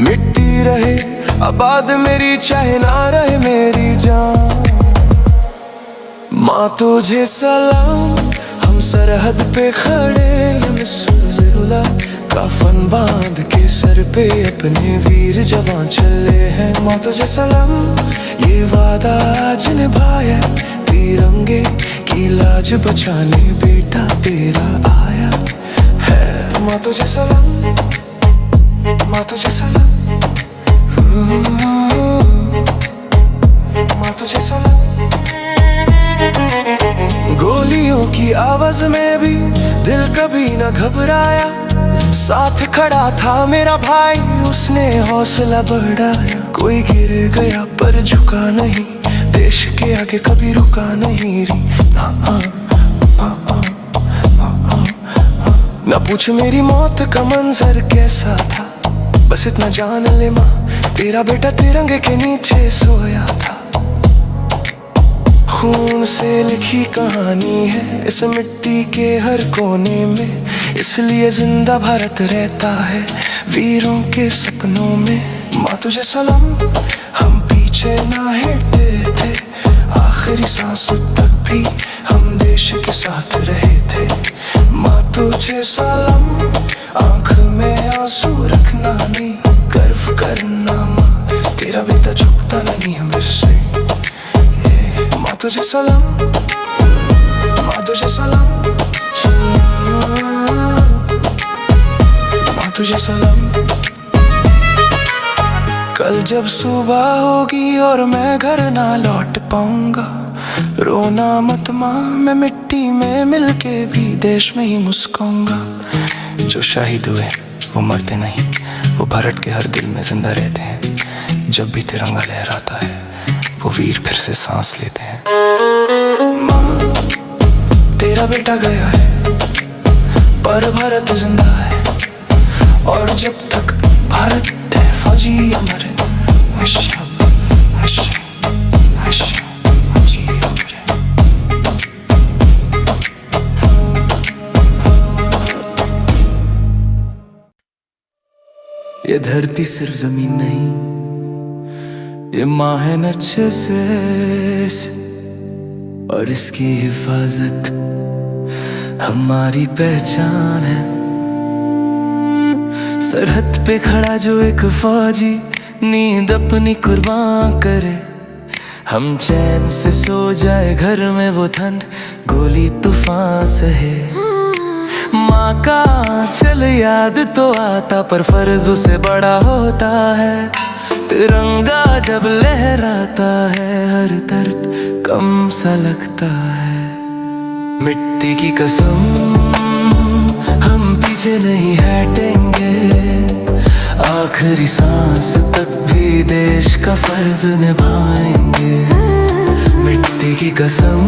मिट्टी रहे आबाद मेरी चाहे ना रहे मेरी जान। माँ तुझे सलाम, हम सरहद पे खड़े सुरज़रुला, कफन बांध के सर पे अपने वीर जवान चले हैं। माँ तुझे सलाम, ये वादा आज निभाया, तिरंगे की लाज बचाने बेटा तेरा आया है। माँ तुझे सलाम, माँ तुझे सलाम, माँ तुझे सलाम। गोलियों की आवाज में भी दिल कभी न घबराया, साथ खड़ा था मेरा भाई उसने हौसला बढ़ाया। कोई गिर गया पर झुका नहीं, देश के आगे कभी रुका नहीं री। ना पूछ मेरी मौत का मंजर कैसा था, बस इतना जान ले माँ तेरा बेटा तिरंगे के नीचे सोया था। खून से लिखी कहानी है इस मिट्टी के हर कोने में, इसलिए जिंदा भारत रहता है वीरों के सपनों में। माँ तुझे सलाम, हम पीछे ना हटे थे, आखिरी सांस तक भी हम देश के साथ रहे थे। माँ तुझे सलाम, आंख में आंसू रखना नहीं, गर्व करना माँ तेरा बेटा झुकता नहीं है मेरे से। माँ तुझे सलाम, माँ तुझे सलाम, माँ तुझे सलाम। कल जब सुबह होगी और मैं घर ना लौट पाऊंगा, रोना मत माँ, मैं मिट्टी में मिलके भी देश में ही मुस्कुराऊंगा। जो शहीद हुए वो मरते नहीं, वो भारत के हर दिल में जिंदा रहते हैं। जब भी तिरंगा लहराता है वो वीर फिर से सांस लेते हैं। माँ तेरा बेटा गया है पर भारत जिंदा है, और जब तक भारत है फौजी अमर है। ये धरती सिर्फ जमीन नहीं, ये माँ है नच्छे से, और इसकी हिफाजत हमारी पहचान है। सरहद पे खड़ा जो एक फौजी नींद अपनी कुर्बान करे, हम चैन से सो जाए घर में वो ठंड गोली तूफान सहे। माँ का चल याद तो आता पर फर्ज उसे बड़ा होता है। तिरंगा जब लहराता है हर दर्द कम सा लगता है। मिट्टी की कसम हम पीछे नहीं हटेंगे, आखिरी सांस तक भी देश का फर्ज निभाएंगे। मिट्टी की कसम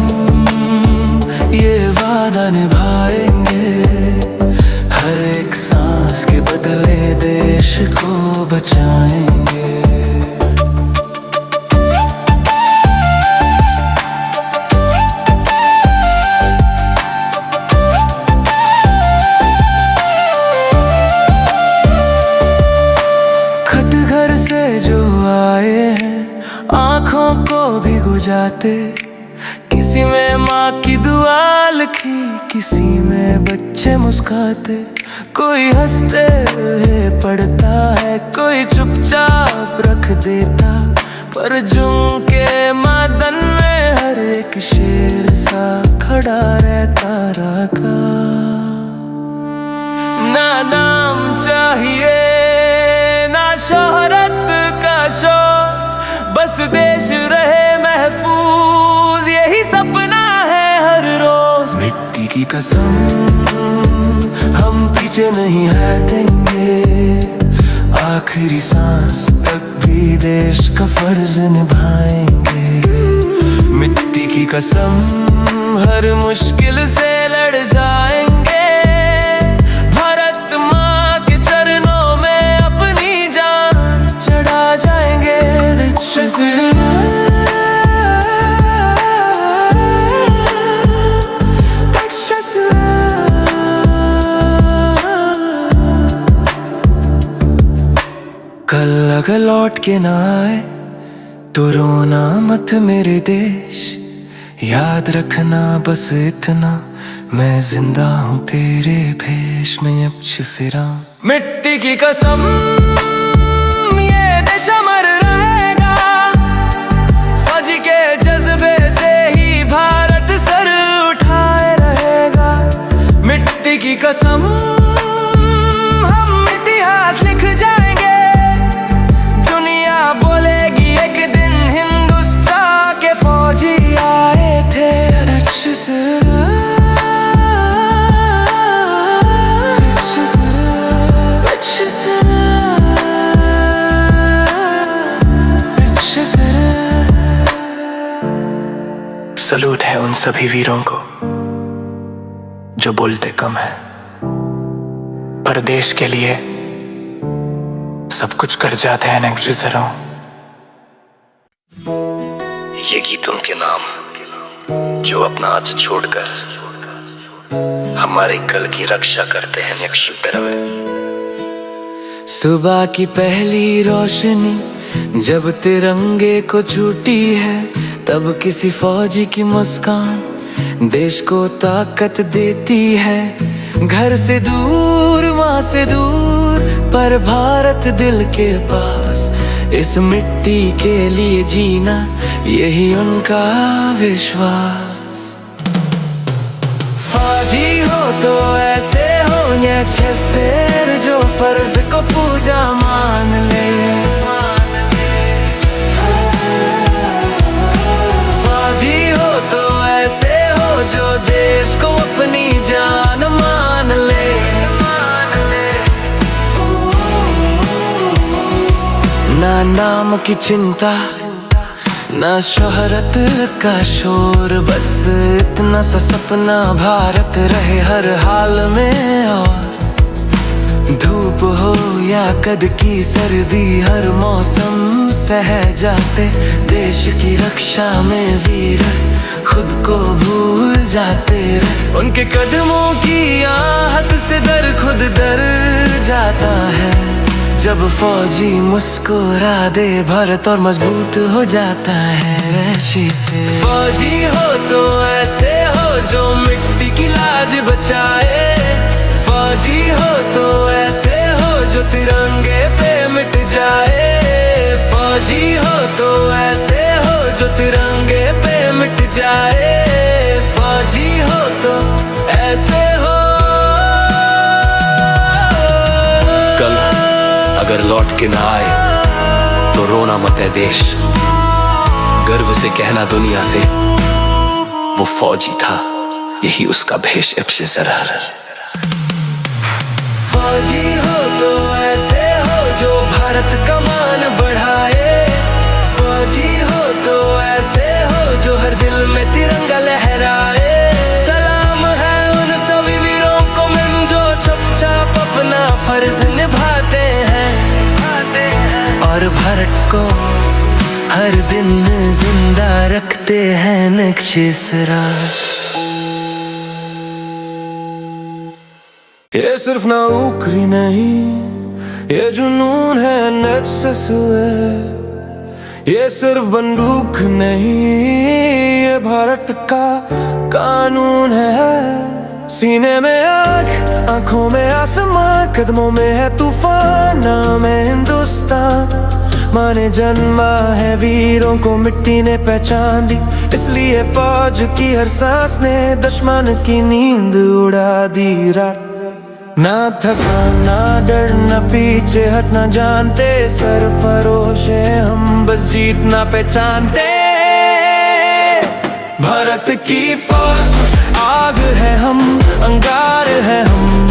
ये वादा निभाएंगे, हर एक सांस के बदले देश को बचाएंगे। मुस्कुराते, किसी में माँ की दुआ लिखी, किसी में बच्चे मुस्काते। कोई हंसते हुए पढ़ता है, कोई चुपचाप रख देता, पर जुम के मादन में हर एक शेर सा खड़ा रहता रागा। ना नाम चाहिए ना शोहरत का शौक, बस देश रहे महफूज, यही सपना है हर रोज। मिट्टी की कसम हम पीछे नहीं हटेंगे, आखिरी सांस तक भी देश का फर्ज निभाएंगे। मिट्टी की कसम हर मुश्किल से लड़ जाएंगे, भारत माँ के चरणों में अपनी जान चढ़ा जाएंगे। कल अगर लौट के ना आए तो रोना मत मेरे देश, याद रखना बस इतना, मैं जिंदा हूँ तेरे भेष में अब छिसरा। मिट्टी की कसम ये देश अमर रहेगा, फौजी के जज्बे से ही भारत सर उठाए रहेगा। मिट्टी की कसम हम इतिहास लिख जाएंगे, दुनिया बोलेगी एक दिन हिंदुस्तान के फौजी आए थे रक्ष से। सलूट है उन सभी वीरों को जो बोलते कम है, पर देश के लिए सब कुछ कर जाते हैं नक्शेसरों। ये गीत उनके नाम जो अपना आज छोड़कर हमारे कल की रक्षा करते हैं नक्शेसरों। सुबह की पहली रोशनी जब तिरंगे को छूटी है, तब किसी फौजी की मुस्कान देश को ताकत देती है। घर से दूर माँ से दूर पर भारत दिल के पास, इस मिट्टी के लिए जीना यही उनका विश्वास। फौजी हो तो ऐसे हो शेर जो फर्ज को पूजा मान ले, फौजी हो तो ऐसे हो जो देश को अपनी जान मान ले। ना नाम की चिंता ना शोहरत का शोर, बस इतना सा सपना भारत रहे हर हाल में। और धूप हो या कद की सर्दी, हर मौसम सह जाते, देश की रक्षा में वीर खुद को भूल जाते। उनके कदमों की आहट से दर खुद डर जाता है, जब फौजी मुस्कुरा दे भारत और मजबूत हो जाता है रशी से। फौजी हो तो ऐसे हो जो मिट्टी की लाज बचाए, फौजी हो तो ऐसे हो जो तिरंगे पे मिट जाए, फौजी हो तो ऐसे हो जो तिरंगे पे मिट जाए, फौजी हो तो ऐसे हो। कल अगर लौट के ना आए तो रोना मत है देश, गर्व से कहना दुनिया से वो फौजी था, यही उसका भेष अब से जरार। फौजी हो तो ऐसे हो जो भारत का मान बढ़ाए, फौजी हो तो ऐसे हो जो हर दिल में तिरंगा लहराए। सलाम है उन सभी वीरों को मैं जो चुपचाप अपना फर्ज निभाते हैं, और भारत को हर दिन जिंदा रखते हैं नक्शेसरा। ये सिर्फ नौकरी नहीं, ये जुनून है नेक्सस हुए, ये सिर्फ बंदूक नहीं, ये भारत का कानून है। सीने में आग, आंखों में आसमां, कदमों में है तूफान, नाम है हिंदुस्तान। माँ ने जन्मा है वीरों को मिट्टी ने पहचान दी, इसलिए फौज की हर सांस ने दुश्मन की नींद उड़ा दी। रात ना थकान ना डर ना पीछे हटना जानते, सरफरोश है हम बस जीतना पहचानते। भारत की फौज आग है हम, अंगार है हम।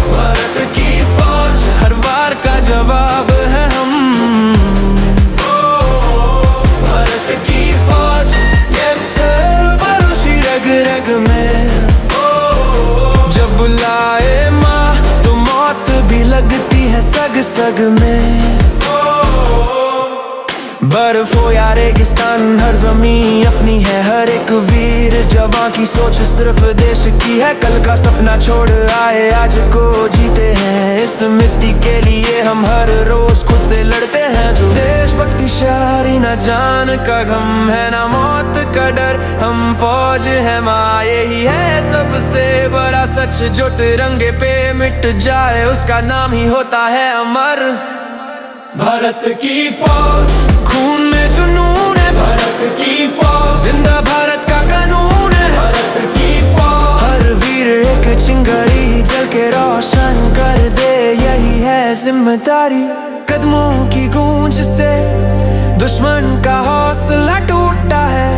भारत की फौज हर वार का जवाब है हम। भारत की फौज ये सरफरोशी रग रग में। जब बुलाए माँ तो मौत भी लगती है सग सग में। बर्फ हो या रेगिस्तान, हर जमीन अपनी है। हर एक वीर जवान की सोच सिर्फ देश की है। कल का सपना छोड़ आए आज को जीते हैं। इस मिट्टी के लिए हम हर रोज खुद से लड़ते हैं। जो देशभक्ति शारी ना जान का गम है ना मौत का डर, हम फौज है माँ यही है सबसे बड़ा सच। जो तिरंगे पे मिट जाए उसका नाम ही होता है अमर। भारत की फौज खून में जुनून है। भारत की फौज जिंदा भारत का कानून है। भारत की फौज हर वीर एक चिंगारी जल के रोशन कर दे, यही है जिम्मेदारी। कदमों की गूंज से दुश्मन का हौसला टूटता है।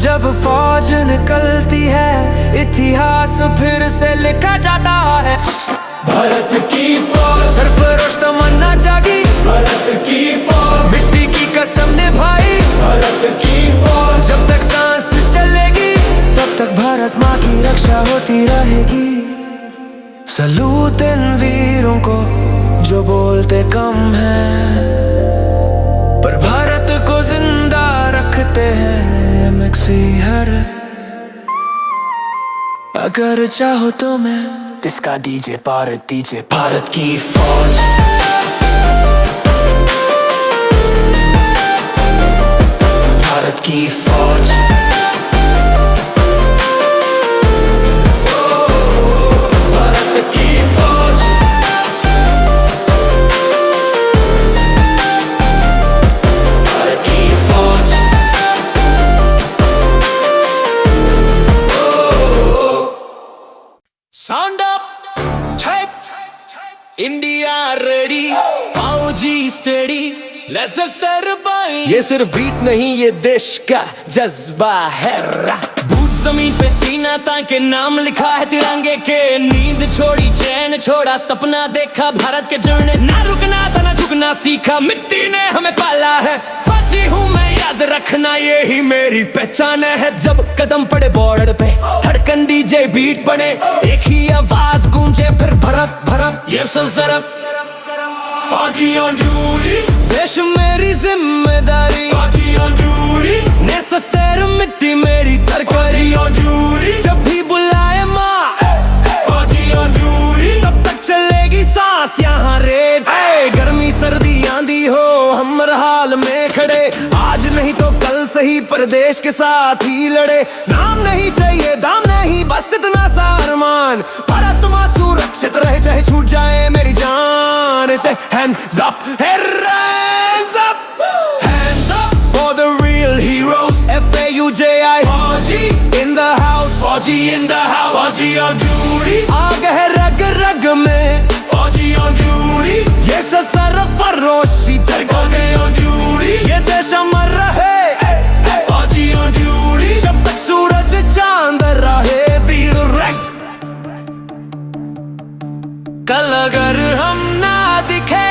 जब फौज निकलती है इतिहास फिर से लिखा जाता है। भारत की फौज सरफरोश तमन्ना जागी। भारत की फौज मिट्टी की कसम निभाई। भारत की फौज जब तक सांस चलेगी तब तक भारत माँ की रक्षा होती रहेगी। सलूट इन वीरों को जो बोलते कम है पर भारत को जिंदा रखते हैं। एमएक्सी हर अगर चाहो तो मैं इसका डीजे भारत डीजे। भारत की फौज भारत की फौज भारत की फौज भारत की फौज। Sound up, type, India ready, फौजी steady, let's celebrate। ये सिर्फ बीट नहीं ये देश का जज्बा है। बूट जमीन पे सीना ताके नाम लिखा है तिरंगे के। नींद छोड़ी चैन छोड़ा सपना देखा भारत के जड़ने। ना रुकना था ना झुकना सीखा, मिट्टी ने हमें पाला है। फौजी हूँ मैं याद रखना यही मेरी पहचान है। जब कदम पड़े बॉर्डर पे धड़कन डीजे बीट बने, एक ही आवाज गूंजे फिर भरत भरत ये सरफ। फौजी ऑन ड्यूटी देश मेरी जिम्मेदारी। फौजी ऑन ड्यूटी नेसेसर मिट्टी मेरी सरकारी ऑन ड्यूटी जब भी बुलाए माँ फौजी ऑन ड्यूटी तब तक चलेगी सांस यहाँ रेत। गर्मी सर्दी आंधी हो हम हर हाल में खड़े। आज नहीं तो कल सही पर देश के साथ ही लड़े। नाम नहीं चाहिए दाम नहीं बस इतना सा अरमान। भारत माँ सुरक्षित रहे चाहे छूट जाए मेरी जान। Hands up, hands up, hands up for the real heroes. FAUJI फौजी in the house, फौजी in the house, फौजी on duty, आग है रग रग में। फौजी on duty, ये सरफरोशी फौजी on duty, ये देश अमर रहे। फौजी on duty, जब तक सूरज चांद रहे वीर रैंक। कल अगर हम ना दिखे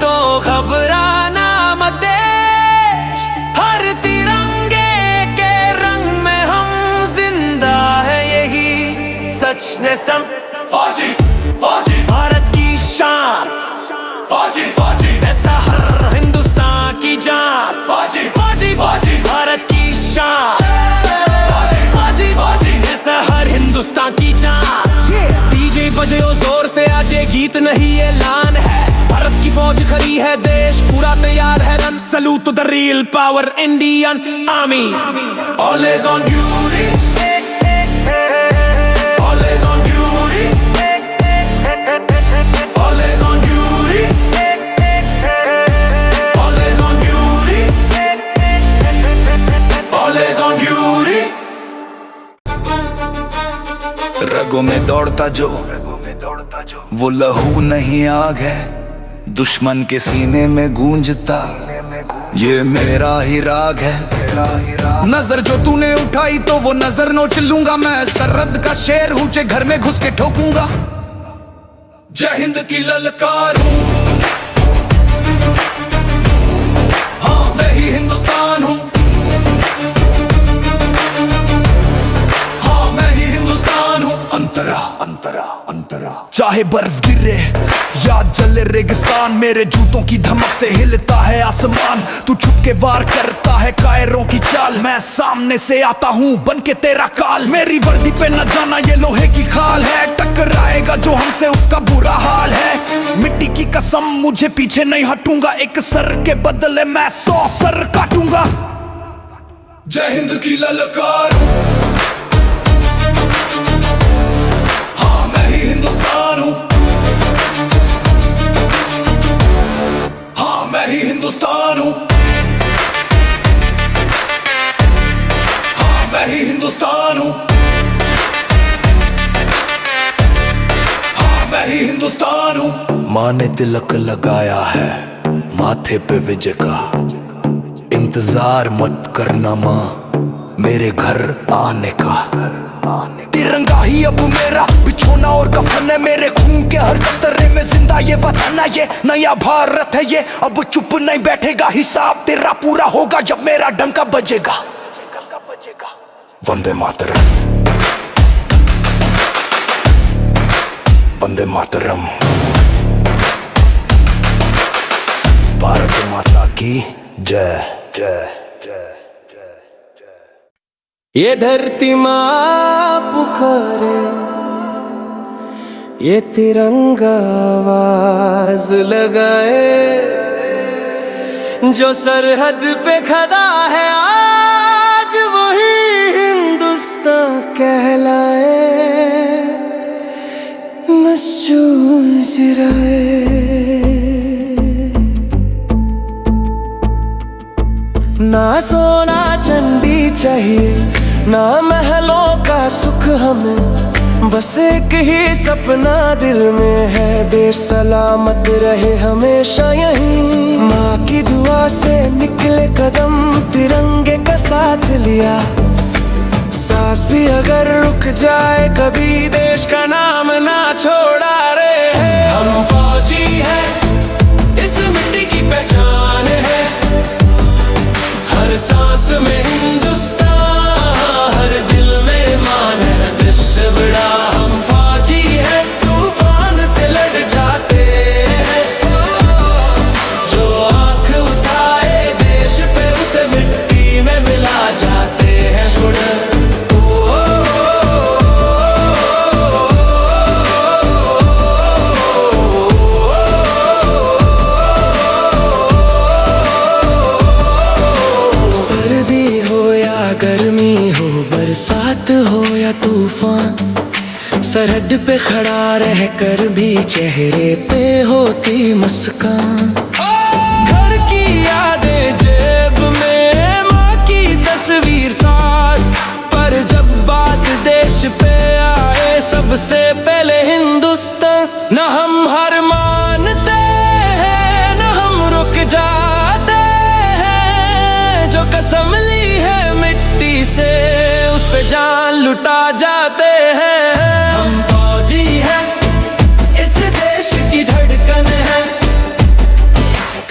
तो घबराना मत देश। हर तिरंगे के रंग में हम जिंदा है यही सच ने सम। फौजी फौजी भारत की शान फौजी फौजी ऐसा हर हिंदुस्तान की जान। फौजी फौजी फौजी भारत की शान। फौजी फौजी ऐसा हर हिंदुस्तान की जान। डीजे बजे जोर से आज ये गीत नहीं ऐलान है। भारत की फौज खड़ी है, देश पूरा तैयार है run. Salute to the real power Indian Army. Always on duty, always on duty, always on duty, always on duty, always on duty। रगों में दौड़ता जो वो लहू नहीं आग है, दुश्मन के सीने में गूंजता ये मेरा ही राग है। नजर जो तूने उठाई तो वो नजर नोच लूंगा, मैं सरहद का शेर हूँ, जे घर में घुस के ठोकूंगा। जय हिंद की ललकार हूँ, हाँ मैं ही हिंदुस्तान हूँ, हाँ मैं ही हिंदुस्तान हूँ। अंतरा अंतरा अंतरा, चाहे बर्फ गिरे या जले रेगिस्तान, मेरे जूतों की धमक से हिलता है आसमान। तू छुप के वार करता है कायरों की चाल, मैं सामने से आता हूँ बन के तेरा काल। मेरी वर्दी पे न जाना ये लोहे की खाल है, टकराएगा जो हमसे उसका बुरा हाल है। मिट्टी की कसम मुझे पीछे नहीं हटूंगा, एक सर के बदले मैं 100 सर काटूंगा। जय हिंद की ललकार हूँ, हाँ मैं ही हिंदुस्तान हूँ, हाँ मैं ही हिंदुस्तान हूँ, हाँ मैं ही हिंदुस्तान हूँ, हाँ मैं ही हिंदुस्तान हूँ। माँ ने तिलक लगाया है माथे पे विजय का, इंतजार मत करना माँ मेरे घर आने का। तिरंगा ही अब मेरा बिछोना और कफन है, मेरे खून के हर कतरे में जिंदा ये वतन है, ये नया भारत है ये। अब चुप नहीं बैठेगा, हिसाब तेरा पूरा होगा जब मेरा डंका बजेगा। वंदे मातरम, वंदे मातरम। भारत माता की जय जय जय जय जय। ये धरती माँ पुकारे, ये तिरंगा आवाज लगाए, जो सरहद पे खड़ा है आज वही हिंदुस्तान कहलाए। मशहूर सिराए, ना सोना चंदी चाहिए ना महलों का सुख हमें, बस एक ही सपना दिल में है, देश सलामत रहे हमेशा यहीं। माँ की दुआ से निकले कदम, तिरंगे का साथ लिया, सांस भी अगर रुक जाए कभी देश का नाम ना छोड़ा रे। हम फौजी हैं, इस मिट्टी की पहचान है, हर सांस में हिंदुस्तान, हर दिल में मान है देश से बड़ा। हम फौजी हैं, तूफान से लड़ जाते हैं, जो आंख उठाए देश पे उसे मिट्टी में मिला जाते हैं। गर्मी हो बरसात हो या तूफान, सरहद पे खड़ा रह कर भी चेहरे पे होती मुस्कान। घर की यादें जेब में, माँ की तस्वीर साथ, पर जब बात देश पे आए सबसे पहले हिंदुस्तान। न हम हार मानते हैं न हम रुक जाते हैं, जो कसम ली है मिट्टी से उस पे जान लुटा जाते हैं। हम फौजी हैं, इस देश की धड़कन है,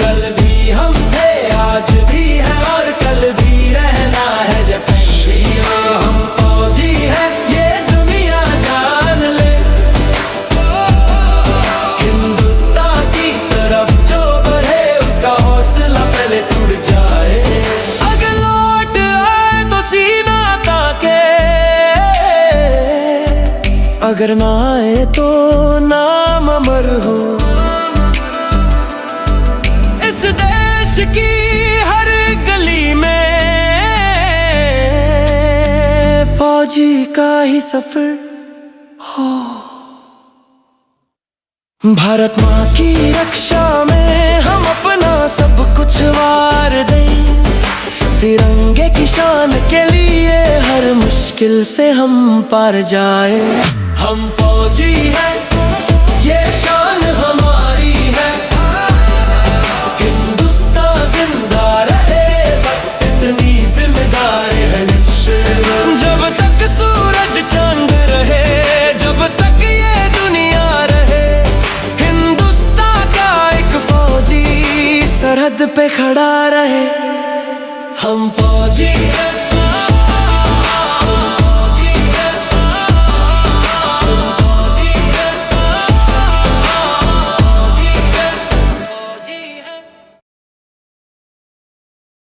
कल भी हम थे आज भी है और कल भी रहना है जब तक। हम फौजी हैं, ये दुनिया जान ले, हिंदुस्तान की तरफ जो बढ़े उसका हौसला पहले टूट जाए। अगर लौट आए तो सीना ताके, अगर ना आए तो नाम अमर हो। फौजी का ही सफर हो। भारत माँ की रक्षा में हम अपना सब कुछ वार दें। तिरंगे की शान के लिए हर मुश्किल से हम पार जाए। हम फौजी हैं, ये शान हमारी है। हिंदुस्तान जिंदा रहे, बस इतनी जिम्मेदारी है निश्चय। जब तक सूरज चांद रहे, जब तक ये दुनिया रहे, हिंदुस्तान का एक फौजी सरहद पे खड़ा रहे। हम फौजी हैं।